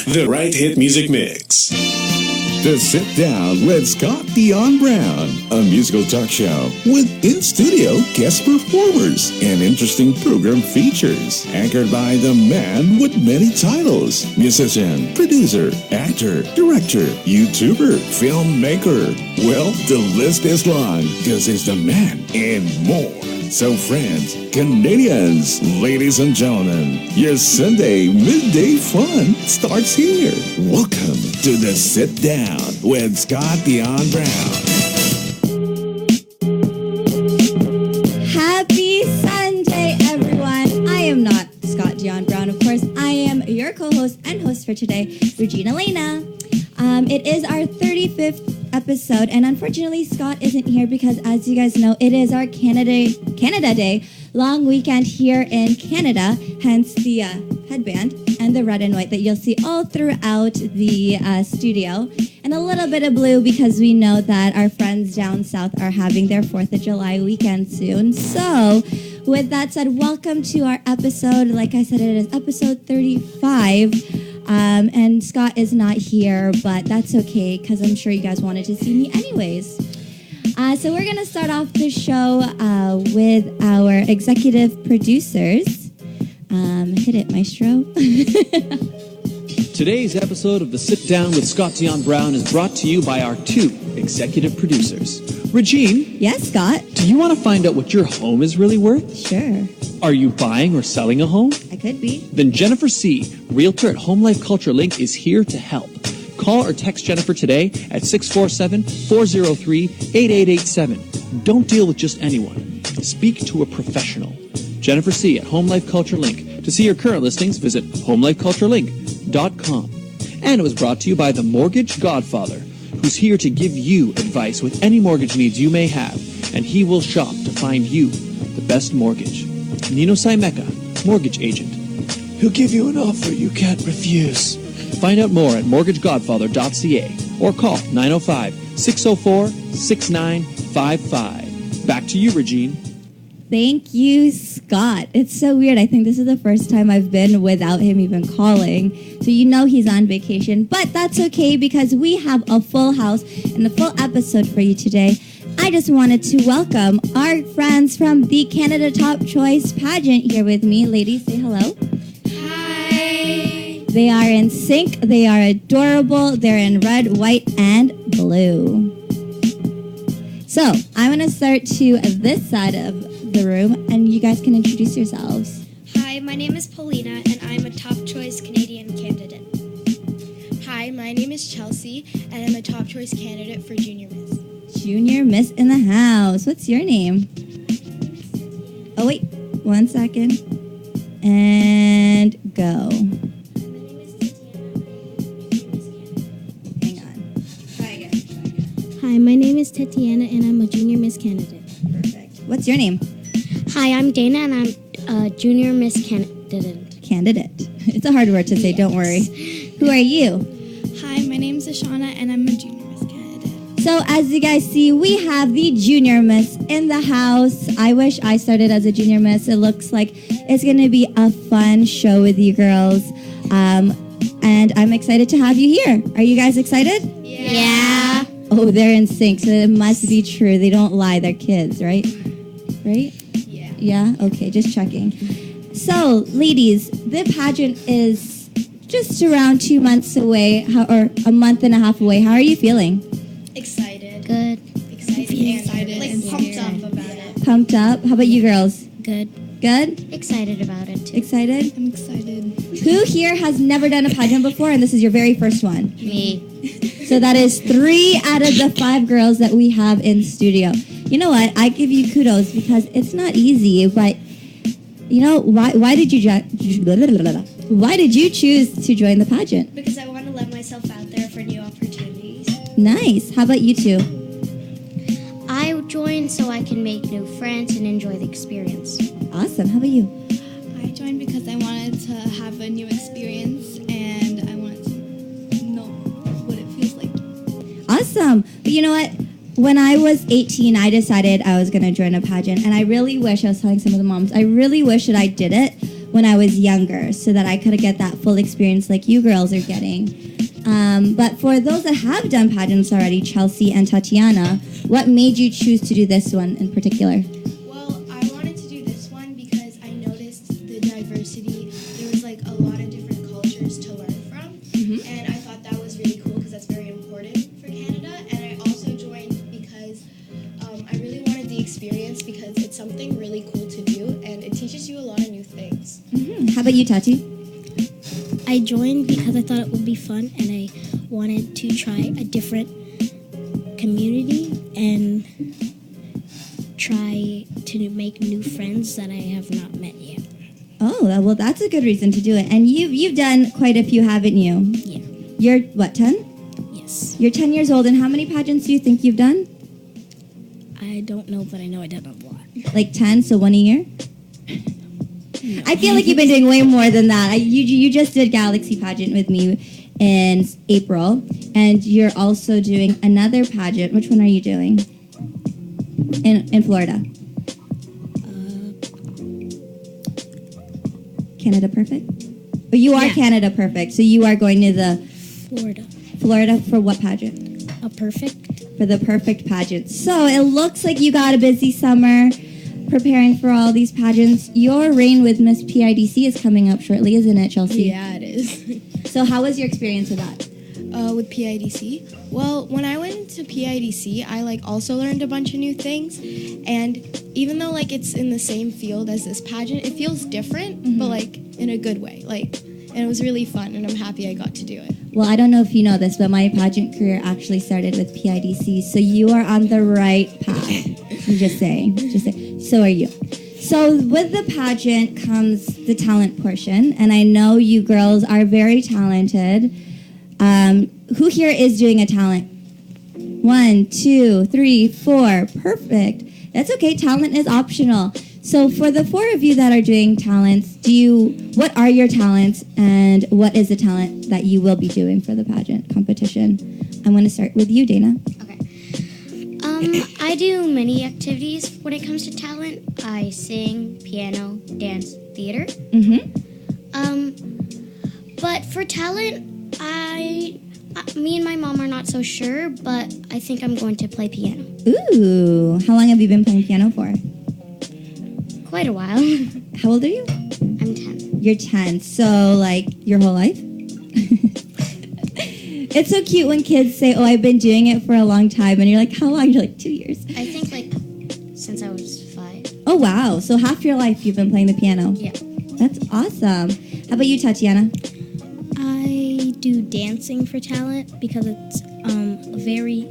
the right hit music mix. The Sit Down with Scott Dion Brown, a musical talk show with in-studio guest performers and interesting program features. Anchored by the man with many titles: musician, producer, actor, director, YouTuber, filmmaker. Well, the list is long because he's the man and more. So friends, Canadians, ladies and gentlemen, your Sunday midday fun starts here. Welcome to the Sit Down with Scott Dion Brown. Happy Sunday, everyone. I am not Scott Dion Brown, of course. I am your co-host and host for today, Regine Alaina. It is our 35th episode, and unfortunately Scott isn't here because, as you guys know, it is our Canada Day long weekend here in Canada, hence the headband and the red and white that you'll see all throughout the studio, and a little bit of blue because we know that our friends down south are having their 4th of July weekend soon. So with that said, welcome to our episode. Like I said, it is episode 35. And Scott is not here, but that's okay because I'm sure you guys wanted to see me anyways. So we're going to start off the show with our executive producers. Hit it, maestro. Today's episode of the Sit Down with Scott Dion Brown is brought to you by our 2 executive producers. Regine? Yes, Scott? Do you want to find out what your home is really worth? Sure. Are you buying or selling a home? I could be. Then Jennifer C., Realtor at Home Life Culture Link, is here to help. Call or text Jennifer today at 647-403-8887. Don't deal with just anyone. Speak to a professional. Jennifer C. at Home Life Culture Link. To see your current listings, visit homelifeculturelink.com. And it was brought to you by the Mortgage Godfather, who's here to give you advice with any mortgage needs you may have, and he will shop to find you the best mortgage. Nino Saimeka, mortgage agent. He'll give you an offer you can't refuse. Find out more at mortgagegodfather.ca or call 905-604-6955. Back to you, Regine. Thank you, Scott. It's so weird. I think this is the first time I've been without him even calling. So you know he's on vacation. But that's okay because we have a full house and a full episode for you today. I just wanted to welcome our friends from the Canada Top Choice Pageant here with me. Ladies, say hello. Hi. They are in sync. They are adorable. They're in red, white, and blue. So I'm going to start to this side of the room, and you guys can introduce yourselves. Hi, my name is Paulina, and I'm a Top Choice Canadian candidate. Hi, my name is Chelsea, and I'm a Top Choice candidate for Junior Miss. Junior Miss in the house. What's your name? Oh, wait. 1 second. And go. Hang on. Try again. Hi, my name is Tatiana, and I'm a Junior Miss candidate. Perfect. What's your name? Hi, I'm Dana, and I'm a Junior Miss candidate. Candidate. It's a hard word to say. Yes. Don't worry. Who are you? Hi, my name is Ashana, and I'm a Junior Miss candidate. So as you guys see, we have the Junior Miss in the house. I wish I started as a Junior Miss. It looks like it's going to be a fun show with you girls. And I'm excited to have you here. Are you guys excited? Yeah. Oh, they're in sync, so it must be true. They don't lie. They're kids, right? Right? Yeah. Yeah? Okay, just checking. So, ladies, the pageant is just around 2 months away, or a month and a half away. How are you feeling? Excited. Good. Excited. Like pumped up about it. Pumped up? How about you girls? Good. Good? Excited about it, too. Excited? I'm excited. Who here has never done a pageant before, and this is your very first one? Me. So that is 3 out of the 5 girls that we have in studio. You know what? I give you kudos because it's not easy, but you know, why did you choose to join the pageant? Because I want to let myself out there for new opportunities. Nice. How about you two? I joined so I can make new friends and enjoy the experience. Awesome. How about you? I joined because I wanted to have a new experience, and I wanted to know what it feels like. Awesome. But you know what? When I was 18, I decided I was going to join a pageant, and I really wish, I was telling some of the moms, I really wish that I did it when I was younger so that I could get that full experience like you girls are getting. But for those that have done pageants already, Chelsea and Tatiana, what made you choose to do this one in particular? Well, I wanted to do this one because I noticed the diversity. There was like a lot of different cultures to learn from, and I thought that was really cool because that's very important for Canada. And I also joined because I really wanted the experience because it's something really cool to do and it teaches you a lot of new things. How about you, Tati? I joined because I thought it would be fun and I wanted to try a different community and try to make new friends that I have not met yet. Oh, well, that's a good reason to do it. And you've done quite a few, haven't you? Yeah. You're, what, 10? Yes. You're 10 years old, and how many pageants do you think you've done? I don't know, but I know I did a lot. Like 10, so one a year? I feel like you've been doing way more than that. You just did Galaxy Pageant with me in April, and you're also doing another pageant. Which one are you doing? In Florida. Canada Perfect? Oh, you are Yeah. Canada Perfect, so you are going to the Florida for what pageant? A perfect. For the Perfect pageant. So it looks like you got a busy summer preparing for all these pageants. Your reign with Miss PIDC is coming up shortly, isn't it, Chelsea? Yeah, it is. So how was your experience with that? With PIDC? Well, when I went to PIDC, I like also learned a bunch of new things, and even though like it's in the same field as this pageant, it feels different, but like in a good way. And it was really fun, and I'm happy I got to do it. Well, I don't know if you know this, but my pageant career actually started with PIDC, so you are on the right path. I'm just saying. So are you. So with the pageant comes the talent portion, and I know you girls are very talented. Who here is doing a talent? 1, 2, 3, 4. Perfect. That's okay. Talent is optional. So for the 4 of you that are doing talents, what are your talents and what is the talent that you will be doing for the pageant competition? I'm going to start with you, Dana. Okay. I do many activities when it comes to talent. I sing, piano, dance, theater. But for talent, me and my mom are not so sure, but I think I'm going to play piano. Ooh, how long have you been playing piano for? Quite a while. How old are you? I'm 10. You're 10, so like your whole life? It's so cute when kids say, oh, I've been doing it for a long time, and you're like, how long? You're like, 2 years. I think since I was 5. Oh, wow, so half your life you've been playing the piano. Yeah. That's awesome. How about you, Tatiana? I do dancing for talent because it's a very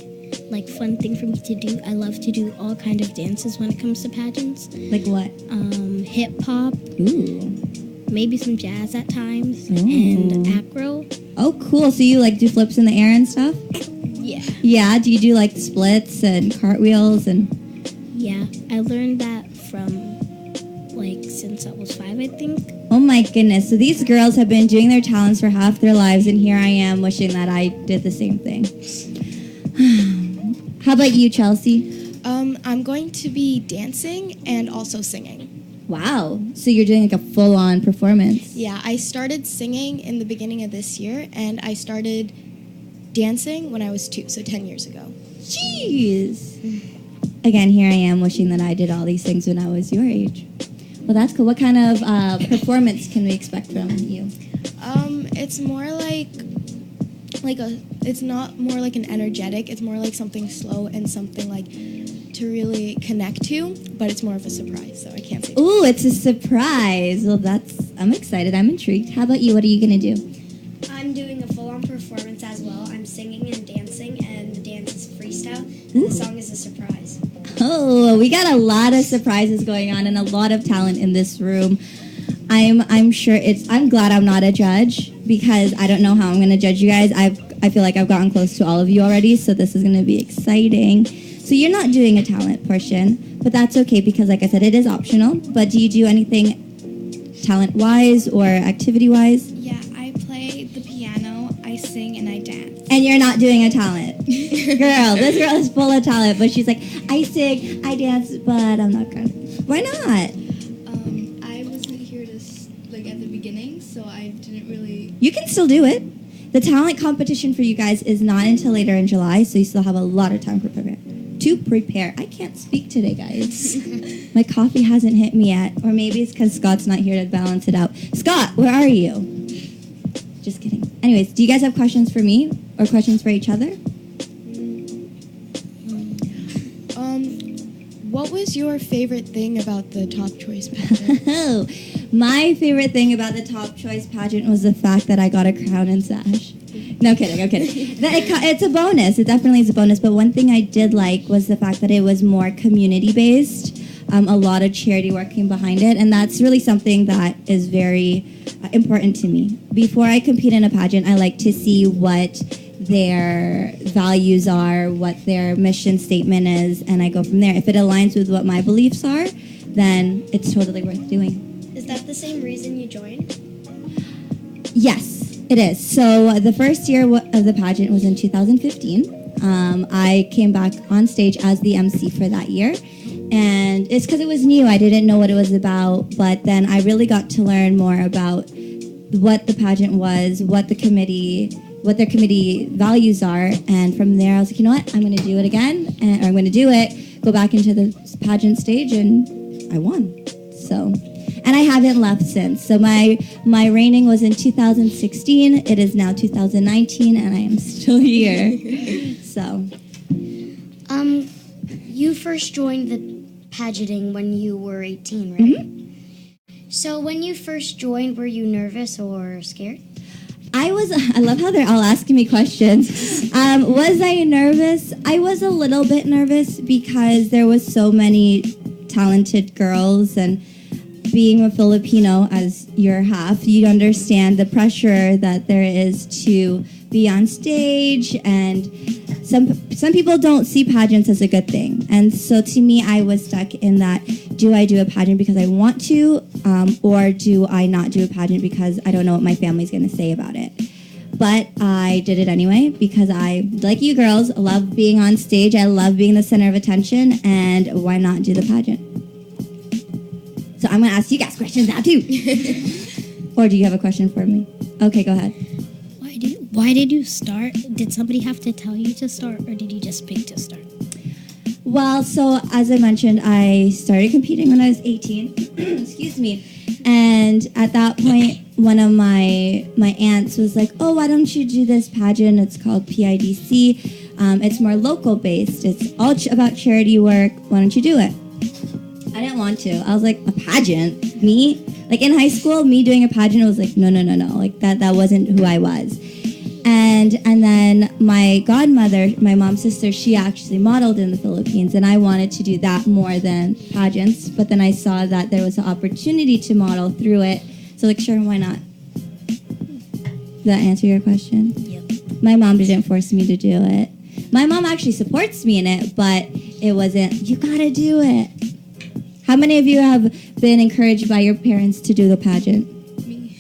fun thing for me to do. I love to do all kind of dances when it comes to pageants. Like what? Hip hop, Ooh. maybe some jazz at times, Ooh. and acro. Oh, cool. So you do flips in the air and stuff? Yeah. Yeah. Do you do splits and cartwheels and? Yeah, I learned that from since I was 5, I think. Oh my goodness. So these girls have been doing their talents for half their lives, and here I am wishing that I did the same thing. How about you, Chelsea? I'm going to be dancing and also singing. Wow. So you're doing a full-on performance. Yeah, I started singing in the beginning of this year, and I started dancing when I was 2, so 10 years ago. Jeez. Again, here I am wishing that I did all these things when I was your age. Well, that's cool. What kind of performance can we expect from you? It's more it's not more like an energetic, it's more like something slow and something to really connect to, but it's more of a surprise, so I can't say. Ooh, it's a surprise. Well, I'm excited. I'm intrigued. How about you? What are you going to do? I'm doing a full-on performance as well. I'm singing and dancing, and the dance is freestyle, and Ooh. the song is a surprise. Oh, we got a lot of surprises going on and a lot of talent in this room. I'm sure I'm glad I'm not a judge because I don't know how I'm going to judge you guys. I feel like I've gotten close to all of you already, so this is going to be exciting. So you're not doing a talent portion, but that's okay because like I said, it is optional. But do you do anything talent-wise or activity-wise? Yeah, I play the piano, I sing, and I dance. And you're not doing a talent. Girl, this girl is full of talent, but she's like, I sing, I dance, but I'm not going to. Why not? I wasn't here to you can still do it. The talent competition for you guys is not until later in July, so you still have a lot of time to prepare. I can't speak today, guys. My coffee hasn't hit me yet, or maybe it's because Scott's not here to balance it out. Scott, where are you? Just kidding. Anyways, do you guys have questions for me or questions for each other? What was your favorite thing about the Top Choice pageant? My favorite thing about the Top Choice pageant was the fact that I got a crown and sash. No, kidding, I'm kidding. It's a bonus. It definitely is a bonus. But one thing I did like was the fact that it was more community-based. A lot of charity work came behind it. And that's really something that is very important to me. Before I compete in a pageant, I like to see what their values are, what their mission statement is, and I go from there. If it aligns with what my beliefs are, then it's totally worth doing. Is that the same reason you joined? Yes, it is. So the first year of the pageant was in 2015. I came back on stage as the MC for that year. And it's because it was new. I didn't know what it was about. But then I really got to learn more about what the pageant was, what their committee values are. And from there, I was like, you know what? I'm going to do it again. Or I'm going to do it, go back into the pageant stage, and I won. So... And I haven't left since. So my reigning was in 2016. It is now 2019, and I am still here. So. You first joined the pageanting when you were 18, right? Mm-hmm. So when you first joined, were you nervous or scared? I love how they're all asking me questions. Was I nervous? I was a little bit nervous because there was so many talented girls, and being a Filipino as your half, you understand the pressure that there is to be on stage, and some people don't see pageants as a good thing. And so to me, I was stuck in that, do I do a pageant because I want to, or do I not do a pageant because I don't know what my family's going to say about it? But I did it anyway because I, like you girls, love being on stage. I love being the center of attention, and why not do the pageant? So I'm going to ask you guys questions now, too. Or do you have a question for me? Okay, go ahead. Why did you start? Did somebody have to tell you to start, or did you just pick to start? Well, so as I mentioned, I started competing when I was 18. Excuse me. And at that point, one of my aunts was like, oh, why don't you do this pageant? It's called PIDC. It's more local based. It's all about charity work. Why don't you do it? I didn't want to. I was like, a pageant? Me? Like in high school, me doing a pageant was like, no. Like that wasn't who I was. And then my godmother, my mom's sister, she actually modeled in the Philippines, and I wanted to do that more than pageants. But then I saw that there was an opportunity to model through it. So like, sure, why not? Does that answer your question? Yep. My mom didn't force me to do it. My mom actually supports me in it, but it wasn't, you gotta do it. How many of you have been encouraged by your parents to do the pageant? Me.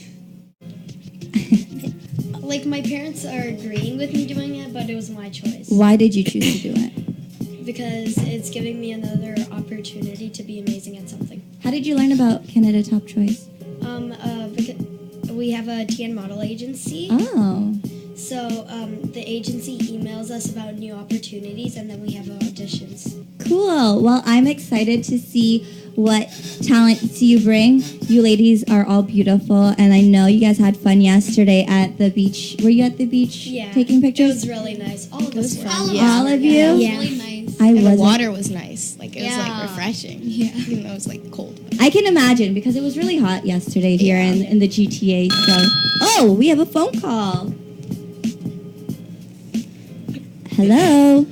Like, my parents are agreeing with me doing it, but it was my choice. Why did you choose to do it? Because it's giving me another opportunity to be amazing at something. How did you learn about Canada Top Choice? Because we have a TN model agency. Oh. So the agency emails us about new opportunities, and then we have auditions. Cool. Well, I'm excited to see what talents you bring. You ladies are all beautiful, and I know you guys had fun yesterday at the beach. Were you at the beach taking It pictures? was really nice. All of us were. All of you? It was really nice. I And the wasn't. water was nice. Like, it was, Yeah. like, refreshing. Yeah. Even though it was, like, cold. I can imagine, because it was really hot yesterday here in the GTA. So, oh, we have a phone call. Hello.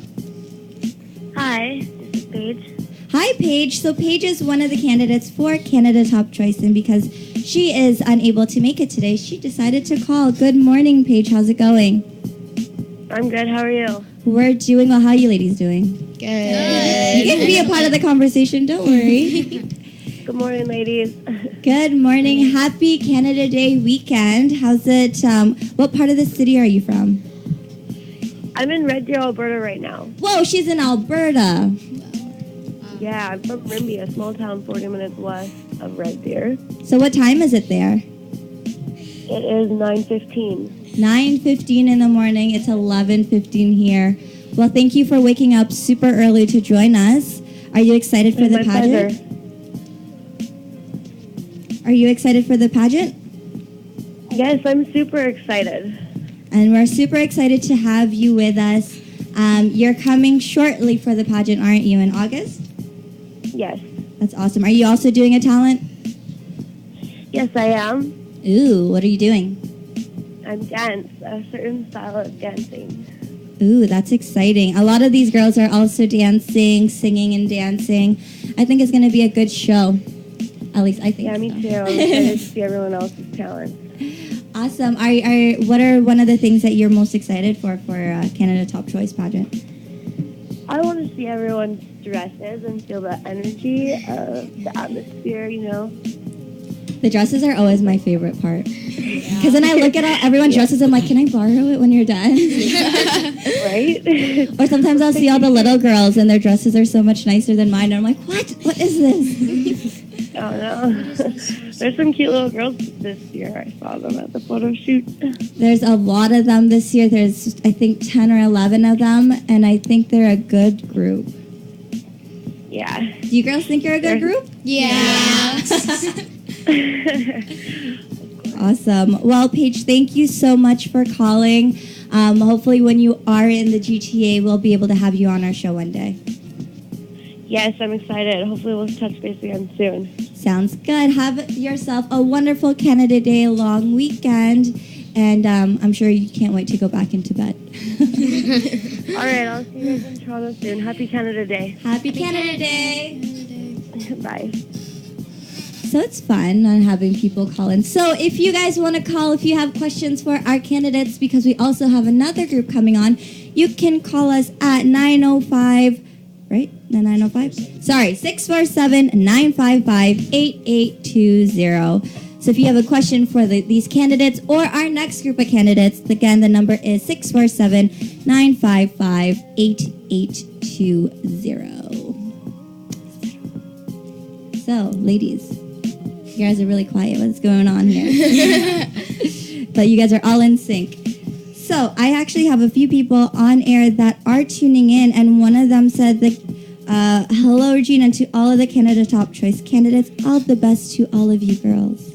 Hi, this is Paige. Hi, Paige. So Paige is one of the candidates for Canada Top Choice, and because she is unable to make it today, she decided to call. Good morning, Paige. How's it going? I'm good. How are you? We're doing well. How are you ladies doing? Good. You can be a part of the conversation. Don't worry. Good morning, ladies. Good morning. Happy Canada Day weekend. How's it? What part of the city are you from? I'm in Red Deer, Alberta right now. Whoa, she's in Alberta. Yeah, I'm from Rimbey, a small town 40 minutes west of Red Deer. So what time is it there? It is 9:15. 9:15 in the morning. It's 11:15 here. Well, thank you for waking up super early to join us. Are you excited for the My pageant? pleasure. Are you excited for the pageant? Yes, I'm super excited. And we're super excited to have you with us. You're coming shortly for the pageant, aren't you, in August? Yes. That's awesome. Are you also doing a talent? Yes, I am. Ooh, what are you doing? I'm dance, a certain style of dancing. Ooh, that's exciting. A lot of these girls are also dancing, singing, and dancing. I think it's going to be a good show. At least I think Yeah, me so. too. I'm excited to see everyone else's talent. Awesome. What are one of the things that you're most excited for Canada Top Choice pageant? I want to see everyone's dresses and feel the energy of the atmosphere, you know. The dresses are always my favorite part. Because then I look at everyone's dresses, I'm like, can I borrow it when you're done? Right? Or sometimes I'll see all the little girls and their dresses are so much nicer than mine. And I'm like, what? What is this? Oh, no. There's some cute little girls this year. I saw them at the photo shoot. There's a lot of them this year. There's, I think, 10 or 11 of them. And I think they're a good group. Yeah. Do you girls think you're a good group? Yeah. Awesome. Well, Paige, thank you so much for calling. Hopefully when you are in the GTA, we'll be able to have you on our show one day. Yes, I'm excited. Hopefully we'll touch base again soon. Sounds good. Have yourself a wonderful Canada Day long weekend. And I'm sure you can't wait to go back into bed. All right, I'll see you guys in Toronto soon. Happy Canada Day. Happy Canada Day. Bye. So it's fun on having people call in. So if you guys want to call, if you have questions for our candidates, because we also have another group coming on, you can call us at 905, right? The 905? Sorry, 647-955-8820. So if you have a question for these candidates or our next group of candidates, again, the number is 647-955-8820. So, ladies, you guys are really quiet. What's going on here? But you guys are all in sync. So I actually have a few people on air that are tuning in, and one of them said that, hello, Regine, and to all of the Canada Top Choice candidates, all the best to all of you girls.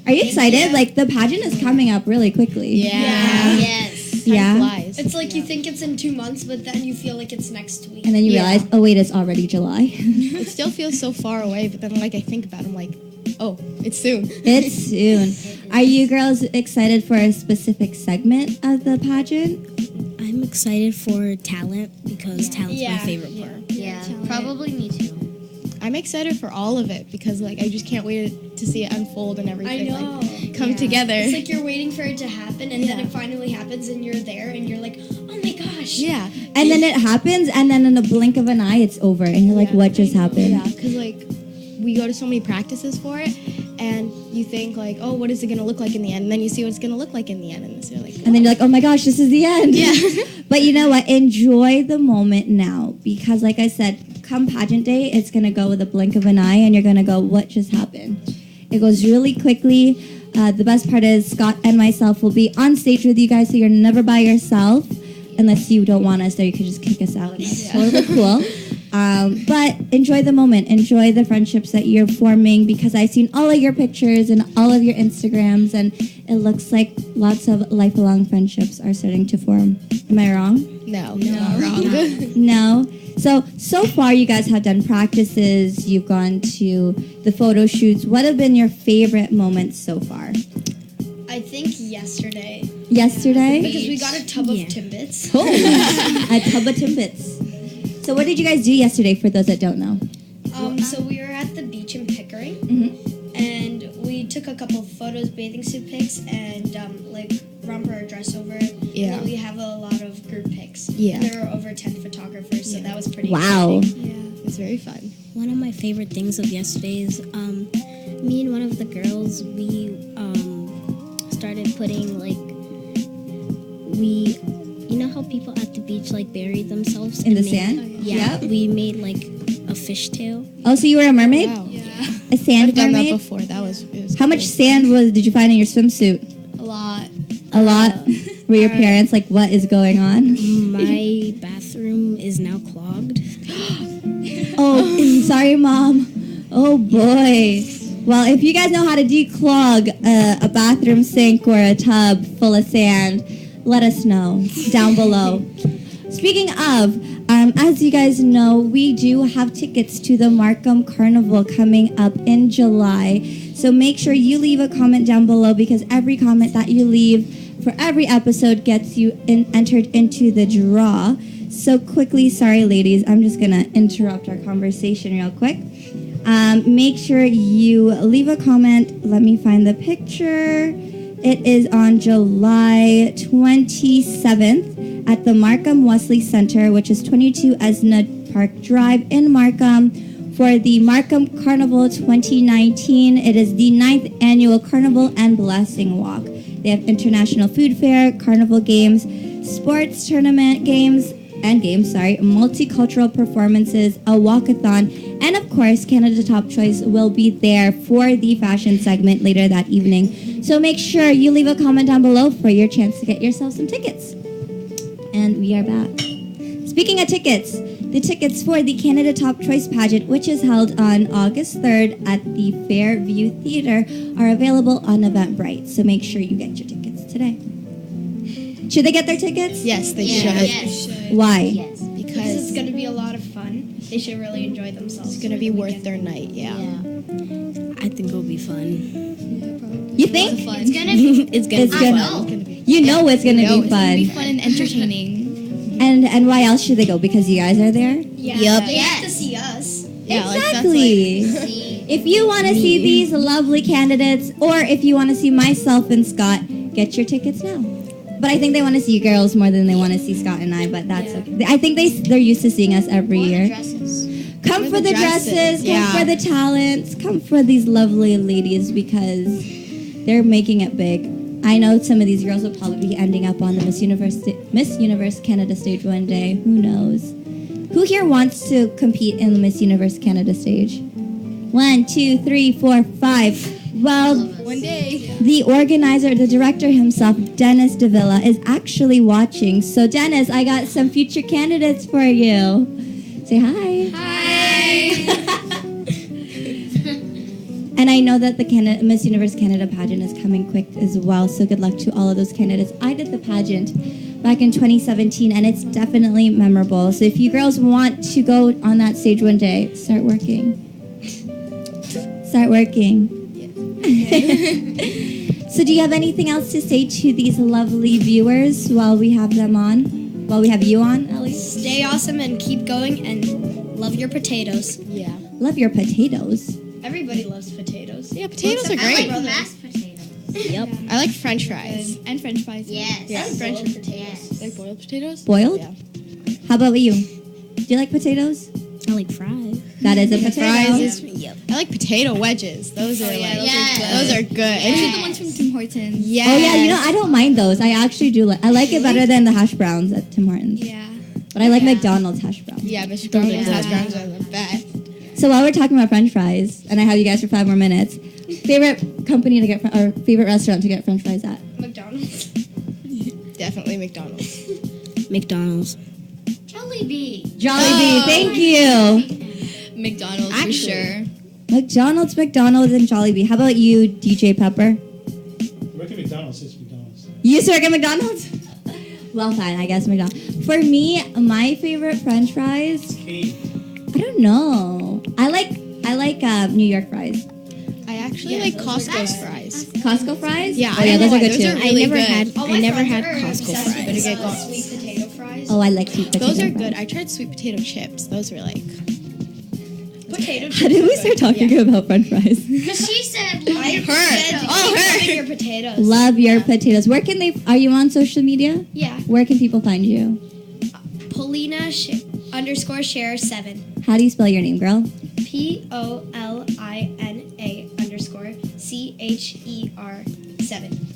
Are you excited? Like, the pageant is coming up really quickly. Yes. Yeah. Flies. It's like you think it's in 2 months, but then you feel like it's next week. And then you realize, oh wait, it's already July. It still feels so far away, but then like I think about it, I'm like, oh, it's soon. It's soon. Are you girls excited for a specific segment of the pageant? I'm excited for talent because talent's my favorite part. Yeah, probably me too. I'm excited for all of it because like I just can't wait to see it unfold and everything like come Yeah. together. It's like you're waiting for it to happen, and then it finally happens, and you're there, and you're like, oh my gosh. Yeah. And then it happens, and then in the blink of an eye, it's over, and you're like, what just happened? Yeah, because like we go to so many practices for it, and you think like, oh, what is it gonna look like in the end? And then you see what it's gonna look like in the end, and so you're like, And then you're like, oh my gosh, this is the end. Yeah. But you know what? Enjoy the moment now, because like I said, come pageant day, it's going to go with a blink of an eye, and you're going to go, what just happened? It goes really quickly. The best part is Scott and myself will be on stage with you guys, so you're never by yourself, unless you don't want us there. You could just kick us out, and that's totally cool. But enjoy the moment. Enjoy the friendships that you're forming, because I've seen all of your pictures and all of your Instagrams, and it looks like lots of lifelong friendships are starting to form. Am I wrong? no, not wrong. No. So far you guys have done practices, you've gone to the photo shoots. What have been your favorite moments so far? I think yesterday. Yesterday? Because we got a tub of Timbits. Oh, a tub of Timbits. So what did you guys do yesterday, for those that don't know? So we were at the beach in Pickering, and we took a couple of photos, bathing suit pics, and like romper or dress over it. Yeah. And then we have a lot of group pics. Yeah. And there were over 10 photographers, so that was pretty Wow. exciting. Yeah, it's very fun. One of my favorite things of yesterday is me and one of the girls, we started putting like, you know how people at the beach like bury themselves In the and made- sand? Yeah, Yep. we made like a fishtail. Oh, so you were a mermaid? Wow. A sand I've done that mermaid? before. It was How much sand did you find in your swimsuit? A lot? Were your parents like, what is going on? My bathroom is now clogged. Oh, sorry, Mom. Oh, boy. Well, if you guys know how to declog a bathroom sink or a tub full of sand, let us know down below. Speaking of, as you guys know, we do have tickets to the Markham Carnival coming up in July. So make sure you leave a comment down below because every comment that you leave for every episode gets you entered into the draw. So quickly, sorry ladies, I'm just going to interrupt our conversation real quick. Make sure you leave a comment. Let me find the picture. It is on July 27th at the Markham Wesley Center, which is 22 Esna Park Drive in Markham for the Markham Carnival 2019. It is the 9th annual Carnival and Blessing Walk. They have international food fair, carnival games, sports tournament multicultural performances, a walkathon, and of course, Canada Top Choice will be there for the fashion segment later that evening. So make sure you leave a comment down below for your chance to get yourself some tickets. And we are back. Speaking of tickets, the tickets for the Canada Top Choice pageant, which is held on August 3rd at the Fairview Theatre, are available on Eventbrite. So make sure you get your tickets today. Should they get their tickets? Yes, they should. Yes. Why? Yes. Because it's going to be a lot of fun. They should really enjoy themselves. It's going to be worth their night, yeah. I think it'll be fun. You think? It's gonna be. It's gonna be fun. You know it's going to be fun. It'll be fun and entertaining. And why else should they go? Because you guys are there? Yeah. Yep. They have to see us. Yeah, Exactly. If you want to see these lovely candidates, or if you want to see myself and Scott, get your tickets now. But I think they want to see you girls more than they want to see Scott and I, but that's okay. I think they're used to seeing us every year. Come for the dresses, come for the talents, come for these lovely ladies because they're making it big. I know some of these girls will probably be ending up on the Miss Universe Canada stage one day. Who knows? Who here wants to compete in the Miss Universe Canada stage? 1, 2, 3, 4, 5. Well, One day. the organizer, the director himself, Dennis Davila, is actually watching. So, Dennis, I got some future candidates for you. Say hi. And I know that the Miss Universe Canada pageant is coming quick as well, so good luck to all of those candidates. I did the pageant back in 2017, and it's definitely memorable. So if you girls want to go on that stage one day, start working. Start working. So do you have anything else to say to these lovely viewers while we have them on? While we have you on, Ellie? Stay awesome and keep going and love your potatoes. Yeah. Love your potatoes. Everybody loves potatoes. Yeah, potatoes are great. mashed potatoes. Yep. I like French fries. And French fries. Yes. Yeah. French potatoes. Yes. Like boiled potatoes? Boiled? Yeah. How about you? Do you like potatoes? I like fries. That is a potato. Fries is. Yep. I like potato wedges. Those are yeah, like. Yes. Those are good. Especially the ones from Tim Hortons. Yes. Oh yeah, you know I don't mind those. I actually do like. I like it better than the hash browns at Tim Hortons. Yeah. But I like McDonald's hash browns. Yeah, Mr. Brown's hash browns are the best. So while we're talking about French fries, and I have you guys for 5 more minutes, favorite company to get or favorite restaurant to get French fries at? McDonald's. Definitely McDonald's. McDonald's. Jollibee. Jollibee. Thank you. McDonald's Actually. for sure. McDonald's, and Jollibee. How about you, DJ Pepper? Work at McDonald's, it's McDonald's. You used to work at McDonald's? Well, fine, I guess McDonald's. For me, my favorite French fries, I don't know. I like New York fries. I actually like Costco's fries. Costco fries? Yeah, oh yeah, those are good those too. are really good. I never had Costco Obsessed fries. with sweet potato fries. Oh, I like sweet potato Those are fries. good. I tried sweet potato chips. Those were like. Potato chips. How did we start talking about French fries? Because she said, love your Her. potatoes. Oh, her. Loving your potatoes. Love your potatoes. Where can they? Are you on social media? Yeah. Where can people find you? Polina _ share 7. How do you spell your name, girl? POLINA _ CHER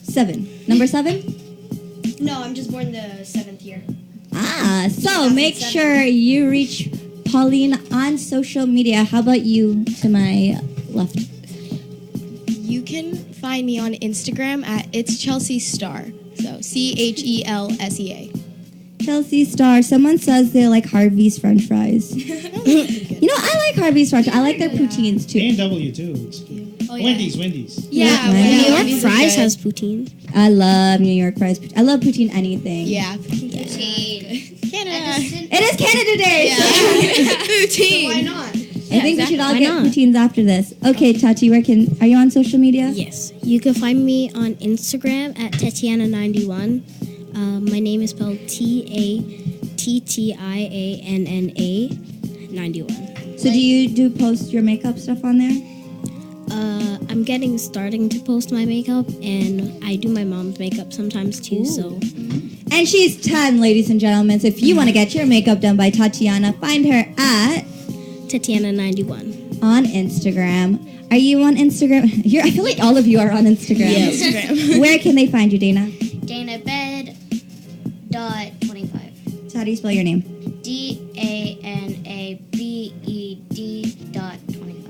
7. Number 7. No, I'm just born the 7th year. Ah, so make sure you reach Pauline on social media. How about you to my left? You can find me on Instagram at It's Chelsea Star. So CHELSEA. Chelsea Star. Someone says they like Harvey's French fries. I like Harvey's French. I like their poutines too. A&W too. It's good. Oh, yeah. Wendy's. Yeah, New Wendy's York is fries good. has poutine. I love New York fries. I love poutine anything. Yeah. Canada. It is Canada Day. Poutine. Why not? I think we should all Why get not? poutines after this. Okay, Tati, are you on social media? Yes. You can find me on Instagram at Tatiana91. My name is spelled TATTIANNA 91. So do you post your makeup stuff on there? I'm starting to post my makeup, and I do my mom's makeup sometimes too. So And she's 10, ladies and gentlemen. So if you want to get your makeup done by Tatiana, find her at Tatiana91. on Instagram. Are you on Instagram? I feel like all of you are on Instagram. Instagram. Where can they find you, Dana? DanaBed.25. So how do you spell your name? DANABED.25.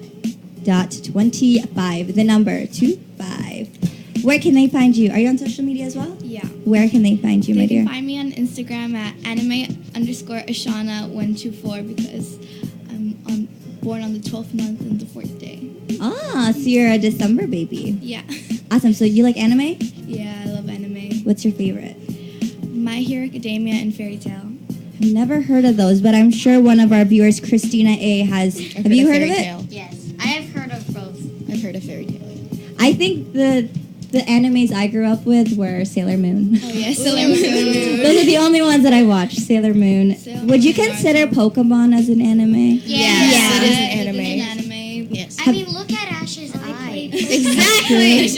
.25. The number 25. Where can they find you? Are you on social media as well? Yeah. Where can they find you, my They dear? can find me on Instagram at anime_Ashana124 because I'm born on the 12th month and the 4th day. Ah, so you're a December baby. Yeah. Awesome. So you like anime? Yeah, I love anime. What's your favorite? My Hero Academia and Fairy Tail. I've never heard of those, but I'm sure one of our viewers, Christina A, has. Have you heard of it? Yes, I have heard of both. I've heard of Fairy Tail. I think the animes I grew up with were Sailor Moon. Oh, yeah, Sailor Moon. Those are the only ones that I watched. Sailor Moon. Would you consider Pokemon as an anime? Yes, it is an anime. It is an anime. Yes. I mean, look at Ash's eye. Exactly.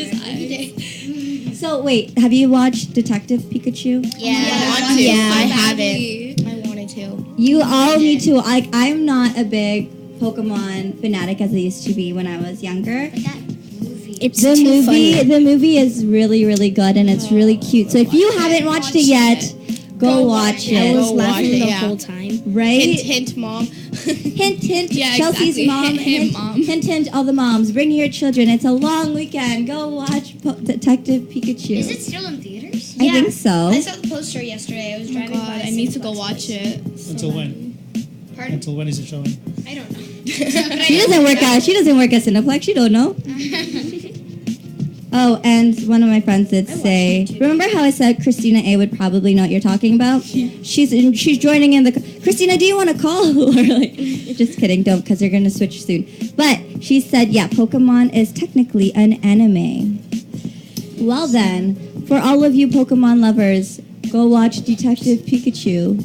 So wait, have you watched Detective Pikachu? Yeah. I want to. Yeah. I haven't. I wanted to. You all need to. I'm not a big Pokemon fanatic as I used to be when I was younger. But that movie. It's The too movie, funny. the movie is really, really good and it's really cute. So if you haven't watched it yet, go watch I it. was Go watch laughing it, the yeah. whole time. Right? Hint, hint, mom. Hint, hint. Yeah, Chelsea's exactly. mom. Hint, mom. Hint, hint. All the moms, bring your children. It's a long weekend. Go watch Detective Pikachu. Is it still in theaters? I think so. I saw the poster yesterday. I was Oh driving God, by. I need to go watch it. Until when? Pardon? Until when is it showing? I don't know. She doesn't work out. She doesn't work at Cineplex. She don't know. Oh, and one of my friends did say, remember how I said Christina A would probably know what you're talking about? Yeah. She's joining in the. Christina, do you want to call? Or like, just kidding, don't, because they're gonna switch soon. But she said, yeah, Pokemon is technically an anime. Well then, for all of you Pokemon lovers, go watch Detective Pikachu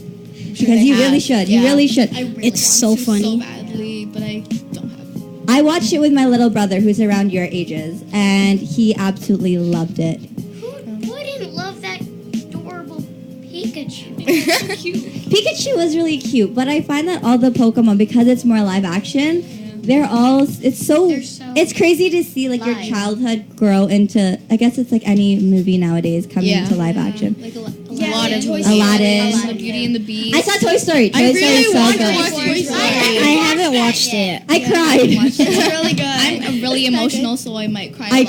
because you really should. You really should. I really It's want so to funny. so badly, but I don't have. I watched it with my little brother, who's around your ages, and he absolutely loved it. Who wouldn't love that adorable Pikachu? Pikachu was really cute, but I find that all the Pokemon, because it's more live action, they're so it's crazy to see like your live. childhood grow into. I guess it's like any movie nowadays coming Yeah. into live action. Like a lot Aladdin. of Aladdin. The Beauty and the Beast. I saw Toy Story. Toy Story is so good. I haven't watched it. I cried. It's really good. I'm really emotional, so I might cry. I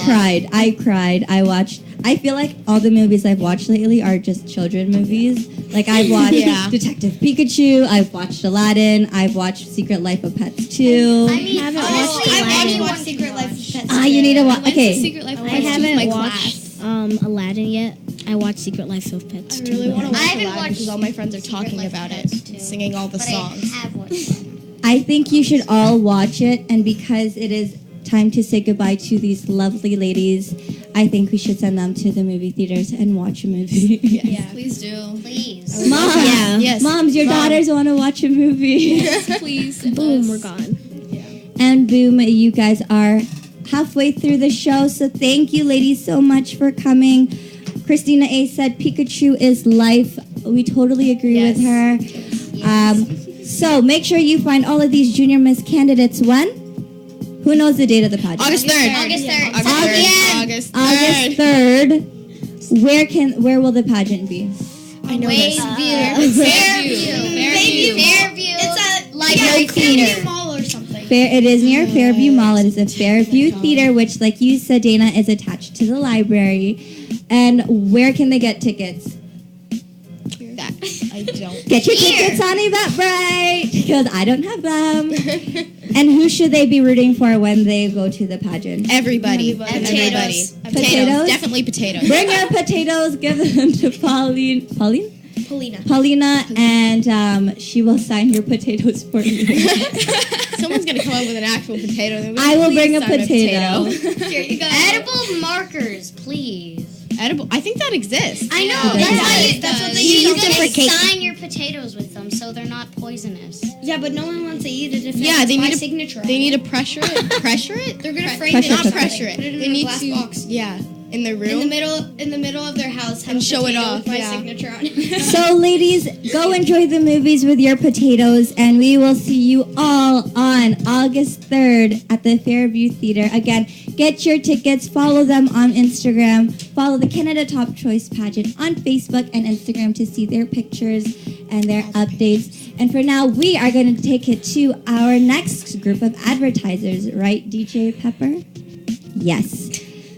cried. I watched. I feel like all the movies I've watched lately are just children movies. Like I've watched Yeah. Detective Pikachu, I've watched Aladdin, I've watched Secret Life of Pets 2. I mean, haven't honestly, watched Aladdin. anyone Watch Secret Life of Pets. You need to watch. I went to Okay, Secret Life of I Pets with haven't my watched class. Aladdin yet. I watched Secret Life of Pets I too. really want to I watch haven't Aladdin watched because all my friends are Secret talking Life about of it, Pets too. singing all the But songs. I have watched it. I think you should all watch it, and because it is time to say goodbye to these lovely ladies, I think we should send them to the movie theaters and watch a movie. Yeah, please do. Please. Moms, Yeah. Yes. moms, your daughters want to watch a movie. Yes, please. send Boom, us. we're gone. And boom, you guys are halfway through the show. So thank you, ladies, so much for coming. Christina A said Pikachu is life. We totally agree with her. So make sure you find all of these Junior Miss candidates when? Who knows the date of the pageant? August 3rd. August 3rd. August 3rd. August 3rd. Where will the pageant be? I know this. Fairview. Fairview. Fairview. It's a Library Fairview theater. Mall or something. It is near Fairview Mall. It is a Fairview Theater, which, like you said, Dana, is attached to the library. And where can they get tickets? I don't. Get your tickets on Eventbrite, because I don't have them. And who should they be rooting for when they go to the pageant? Everybody. Potatoes. Definitely potatoes. Bring your potatoes. Give them to Paulina, and she will sign your potatoes for you. Someone's gonna come up with an actual potato. I will bring a potato. Here you go. Edible markers, please. Edible. I think that exists. I know. That's what they use. You can sign your potatoes with them so they're not poisonous. Yeah, but no one wants to eat it if they need signature. They need to pressure it. Pressure it. They're gonna frame it. Not pressure it. Put it in They a need glass to. box. Yeah. In their room. In the middle of their house, have And a show it potato off, with my yeah. signature on it. So, ladies, go enjoy the movies with your potatoes, and we will see you all on August 3rd at the Fairview Theater. Again, get your tickets, follow them on Instagram, follow the Canada Top Choice Pageant on Facebook and Instagram to see their pictures and their updates. And for now, we are going to take it to our next group of advertisers, right, DJ Pepper? Yes.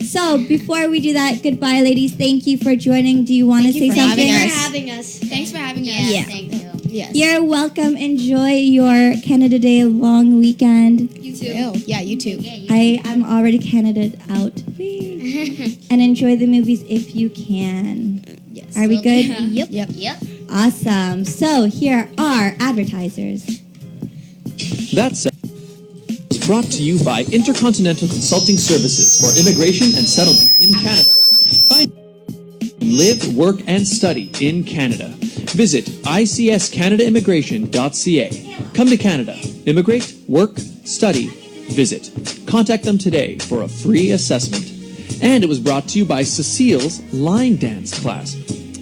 So, before we do that, goodbye, ladies. Thank you for joining. Do you want to say something? Thanks for having us. Thanks for having us. Yeah, thank you. Yes. You're welcome. Enjoy your Canada Day long weekend. You too. Yeah, you too. I am already Canada out. Whee. And enjoy the movies if you can. Yes. Are we good? Yep. Awesome. So, here are advertisers. That was brought to you by Intercontinental Consulting Services for Immigration and Settlement in Canada. Find, live, work, and study in Canada. Visit icscanadaimmigration.ca. Come to Canada. Immigrate, work, study, visit. Contact them today for a free assessment. And it was brought to you by Cecile's Line Dance Class.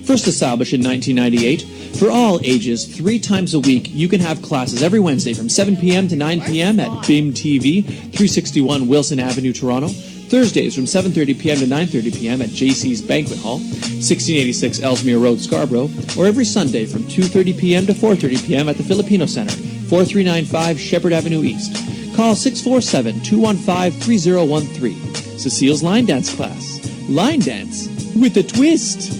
First established in 1998, for all ages, 3 times a week, you can have classes every Wednesday from 7 p.m. to 9 p.m. at BIM TV, 361 Wilson Avenue, Toronto. Thursdays from 7:30 p.m. to 9:30 p.m. at JC's Banquet Hall, 1686 Ellesmere Road, Scarborough, or every Sunday from 2:30 p.m. to 4:30 p.m. at the Filipino Center, 4395 Shepherd Avenue East. Call 647-215-3013. Cecile's Line Dance Class. Line Dance with a twist.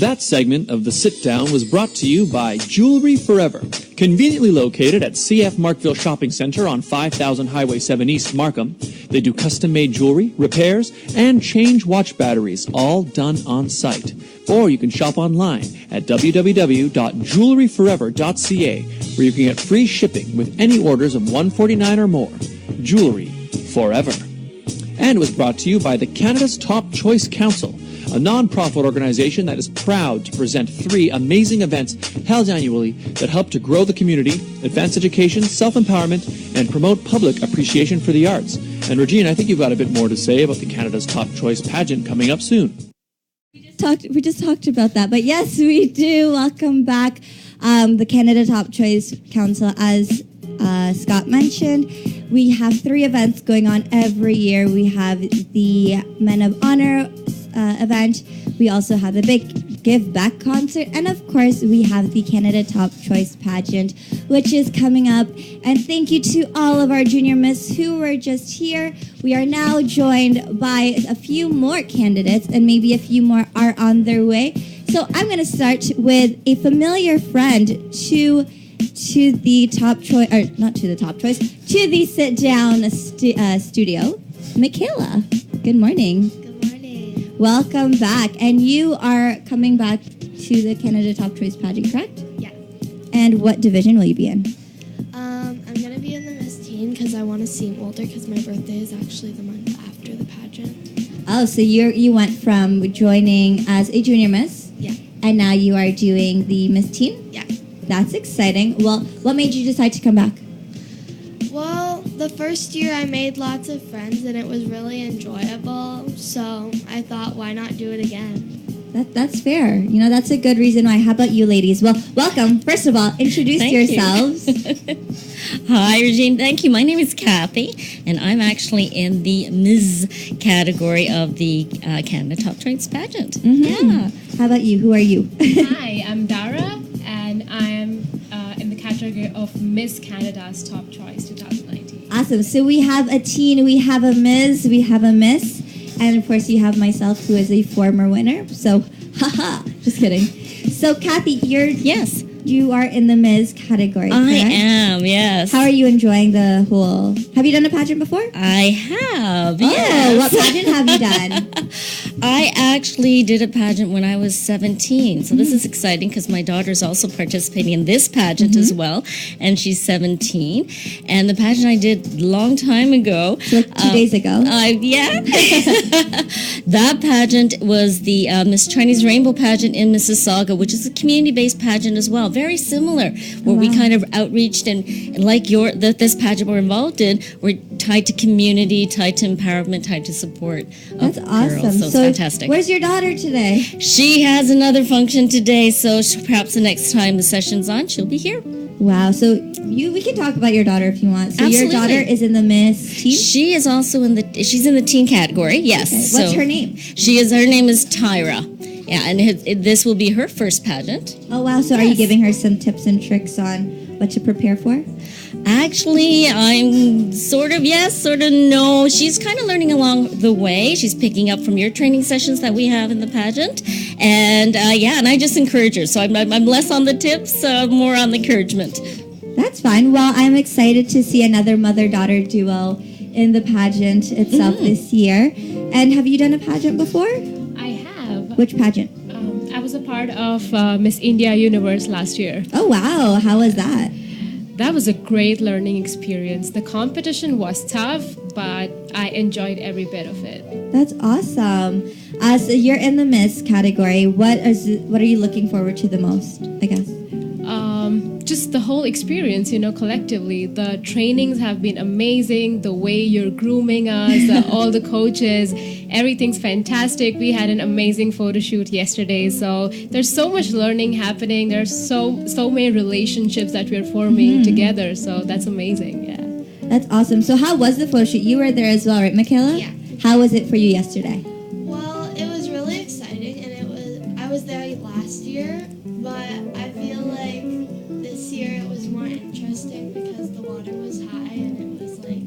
That segment of The Sit Down was brought to you by Jewelry Forever, conveniently located at CF Markville Shopping Center on 5000 Highway 7 East, Markham. They do custom-made jewelry, repairs, and change watch batteries, all done on site. Or you can shop online at www.jewelryforever.ca, where you can get free shipping with any orders of $149 or more. Jewelry Forever. And it was brought to you by the Canada's Top Choice Council, a non-profit organization that is proud to present 3 amazing events held annually that help to grow the community, advance education, self-empowerment, and promote public appreciation for the arts. And Regine, I think you've got a bit more to say about the Canada's Top Choice Pageant coming up soon. We just talked about that, but yes, we do. Welcome back. The Canada Top Choice Council, as Scott mentioned, we have 3 events going on every year. We have the Men of Honor event. We also have the big Give Back concert. And of course, we have the Canada Top Choice Pageant, which is coming up. And thank you to all of our junior miss who were just here. We are now joined by a few more candidates, and maybe a few more are on their way. So I'm going to start with a familiar friend to the top choice, or not to the top choice, to the sit down studio, Michaela. Good morning. Good morning. Welcome back. And you are coming back to the Canada Top Choice Pageant, correct? Yeah. And what division will you be in? I'm gonna be in the Miss Teen because I want to seem older because my birthday is actually the month after the pageant. Oh, so you went from joining as a junior miss, Yeah. and now you are doing the Miss Teen? Yeah. That's exciting. Well, what made you decide to come back? Well, the first year I made lots of friends and it was really enjoyable. So I thought, why not do it again? That's fair. You know, that's a good reason why. How about you, ladies? Well, welcome. First of all, introduce Thank yourselves. Hi, Regine. Thank you. My name is Kathy, and I'm actually in the Ms. category of the Canada Top Choice Pageant. Yeah. How about you? Who are you? Hi, I'm Dara, and I'm in the category of Miss Canada's Top Choice 2019. Awesome. So we have a teen, we have a Ms., we have a Miss, and of course you have myself, who is a former winner. So, haha, just kidding. So Kathy, you are in the Ms. category, correct? I am, yes. How are you enjoying the whole... Have you done a pageant before? I have, yes. What pageant have you done? I actually did a pageant when I was 17. So this is exciting because my daughter's also participating in this pageant as well. And she's 17. And the pageant I did a long time ago. Like 2 days ago? Yeah. That pageant was the Miss Chinese Rainbow pageant in Mississauga, which is a community-based pageant as well. Very similar, where we kind of outreached and like this pageant we're involved in, we're tied to community, tied to empowerment, tied to support. That's awesome. Girls. So it's fantastic. Where's your daughter today? She has another function today, so perhaps the next time the session's on, she'll be here. Wow. So we can talk about your daughter if you want. So Absolutely. Your daughter is in the Miss team? She is also she's in the teen category, yes. Okay. What's her name? Her name is Tyra. Yeah, and this will be her first pageant. Oh, wow. So are you giving her some tips and tricks on what to prepare for? Actually, I'm sort of yes, sort of no. She's kind of learning along the way. She's picking up from your training sessions that we have in the pageant. And and I just encourage her. So I'm less on the tips, more on the encouragement. That's fine. Well, I'm excited to see another mother-daughter duo in the pageant itself this year. And have you done a pageant before? I have. Which pageant? I was a part of Miss India Universe last year. Oh, wow. How was that? That was a great learning experience. The competition was tough, but I enjoyed every bit of it. That's awesome. So you're in the Miss category. What are you looking forward to the most, I guess? Just the whole experience, collectively. The trainings have been amazing. The way you're grooming us, all the coaches, everything's fantastic. We had an amazing photo shoot yesterday. So there's so much learning happening. There's so many relationships that we're forming together. So that's amazing, yeah. That's awesome. So how was the photo shoot? You were there as well, right, Michaela? Yeah. How was it for you yesterday? Well, it was really exciting, and I was there last year, but I feel like this year it was more interesting because the water was high and it was like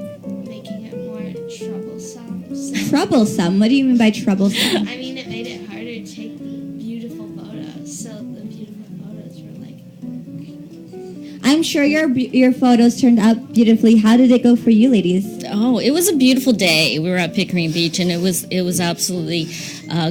making it more troublesome. So, Troublesome? What do you mean by troublesome? I mean, it made it harder to take beautiful photos. So the beautiful photos were like. I'm sure your photos turned out beautifully. How did it go for you, ladies? Oh, it was a beautiful day. We were at Pickering Beach, and it was absolutely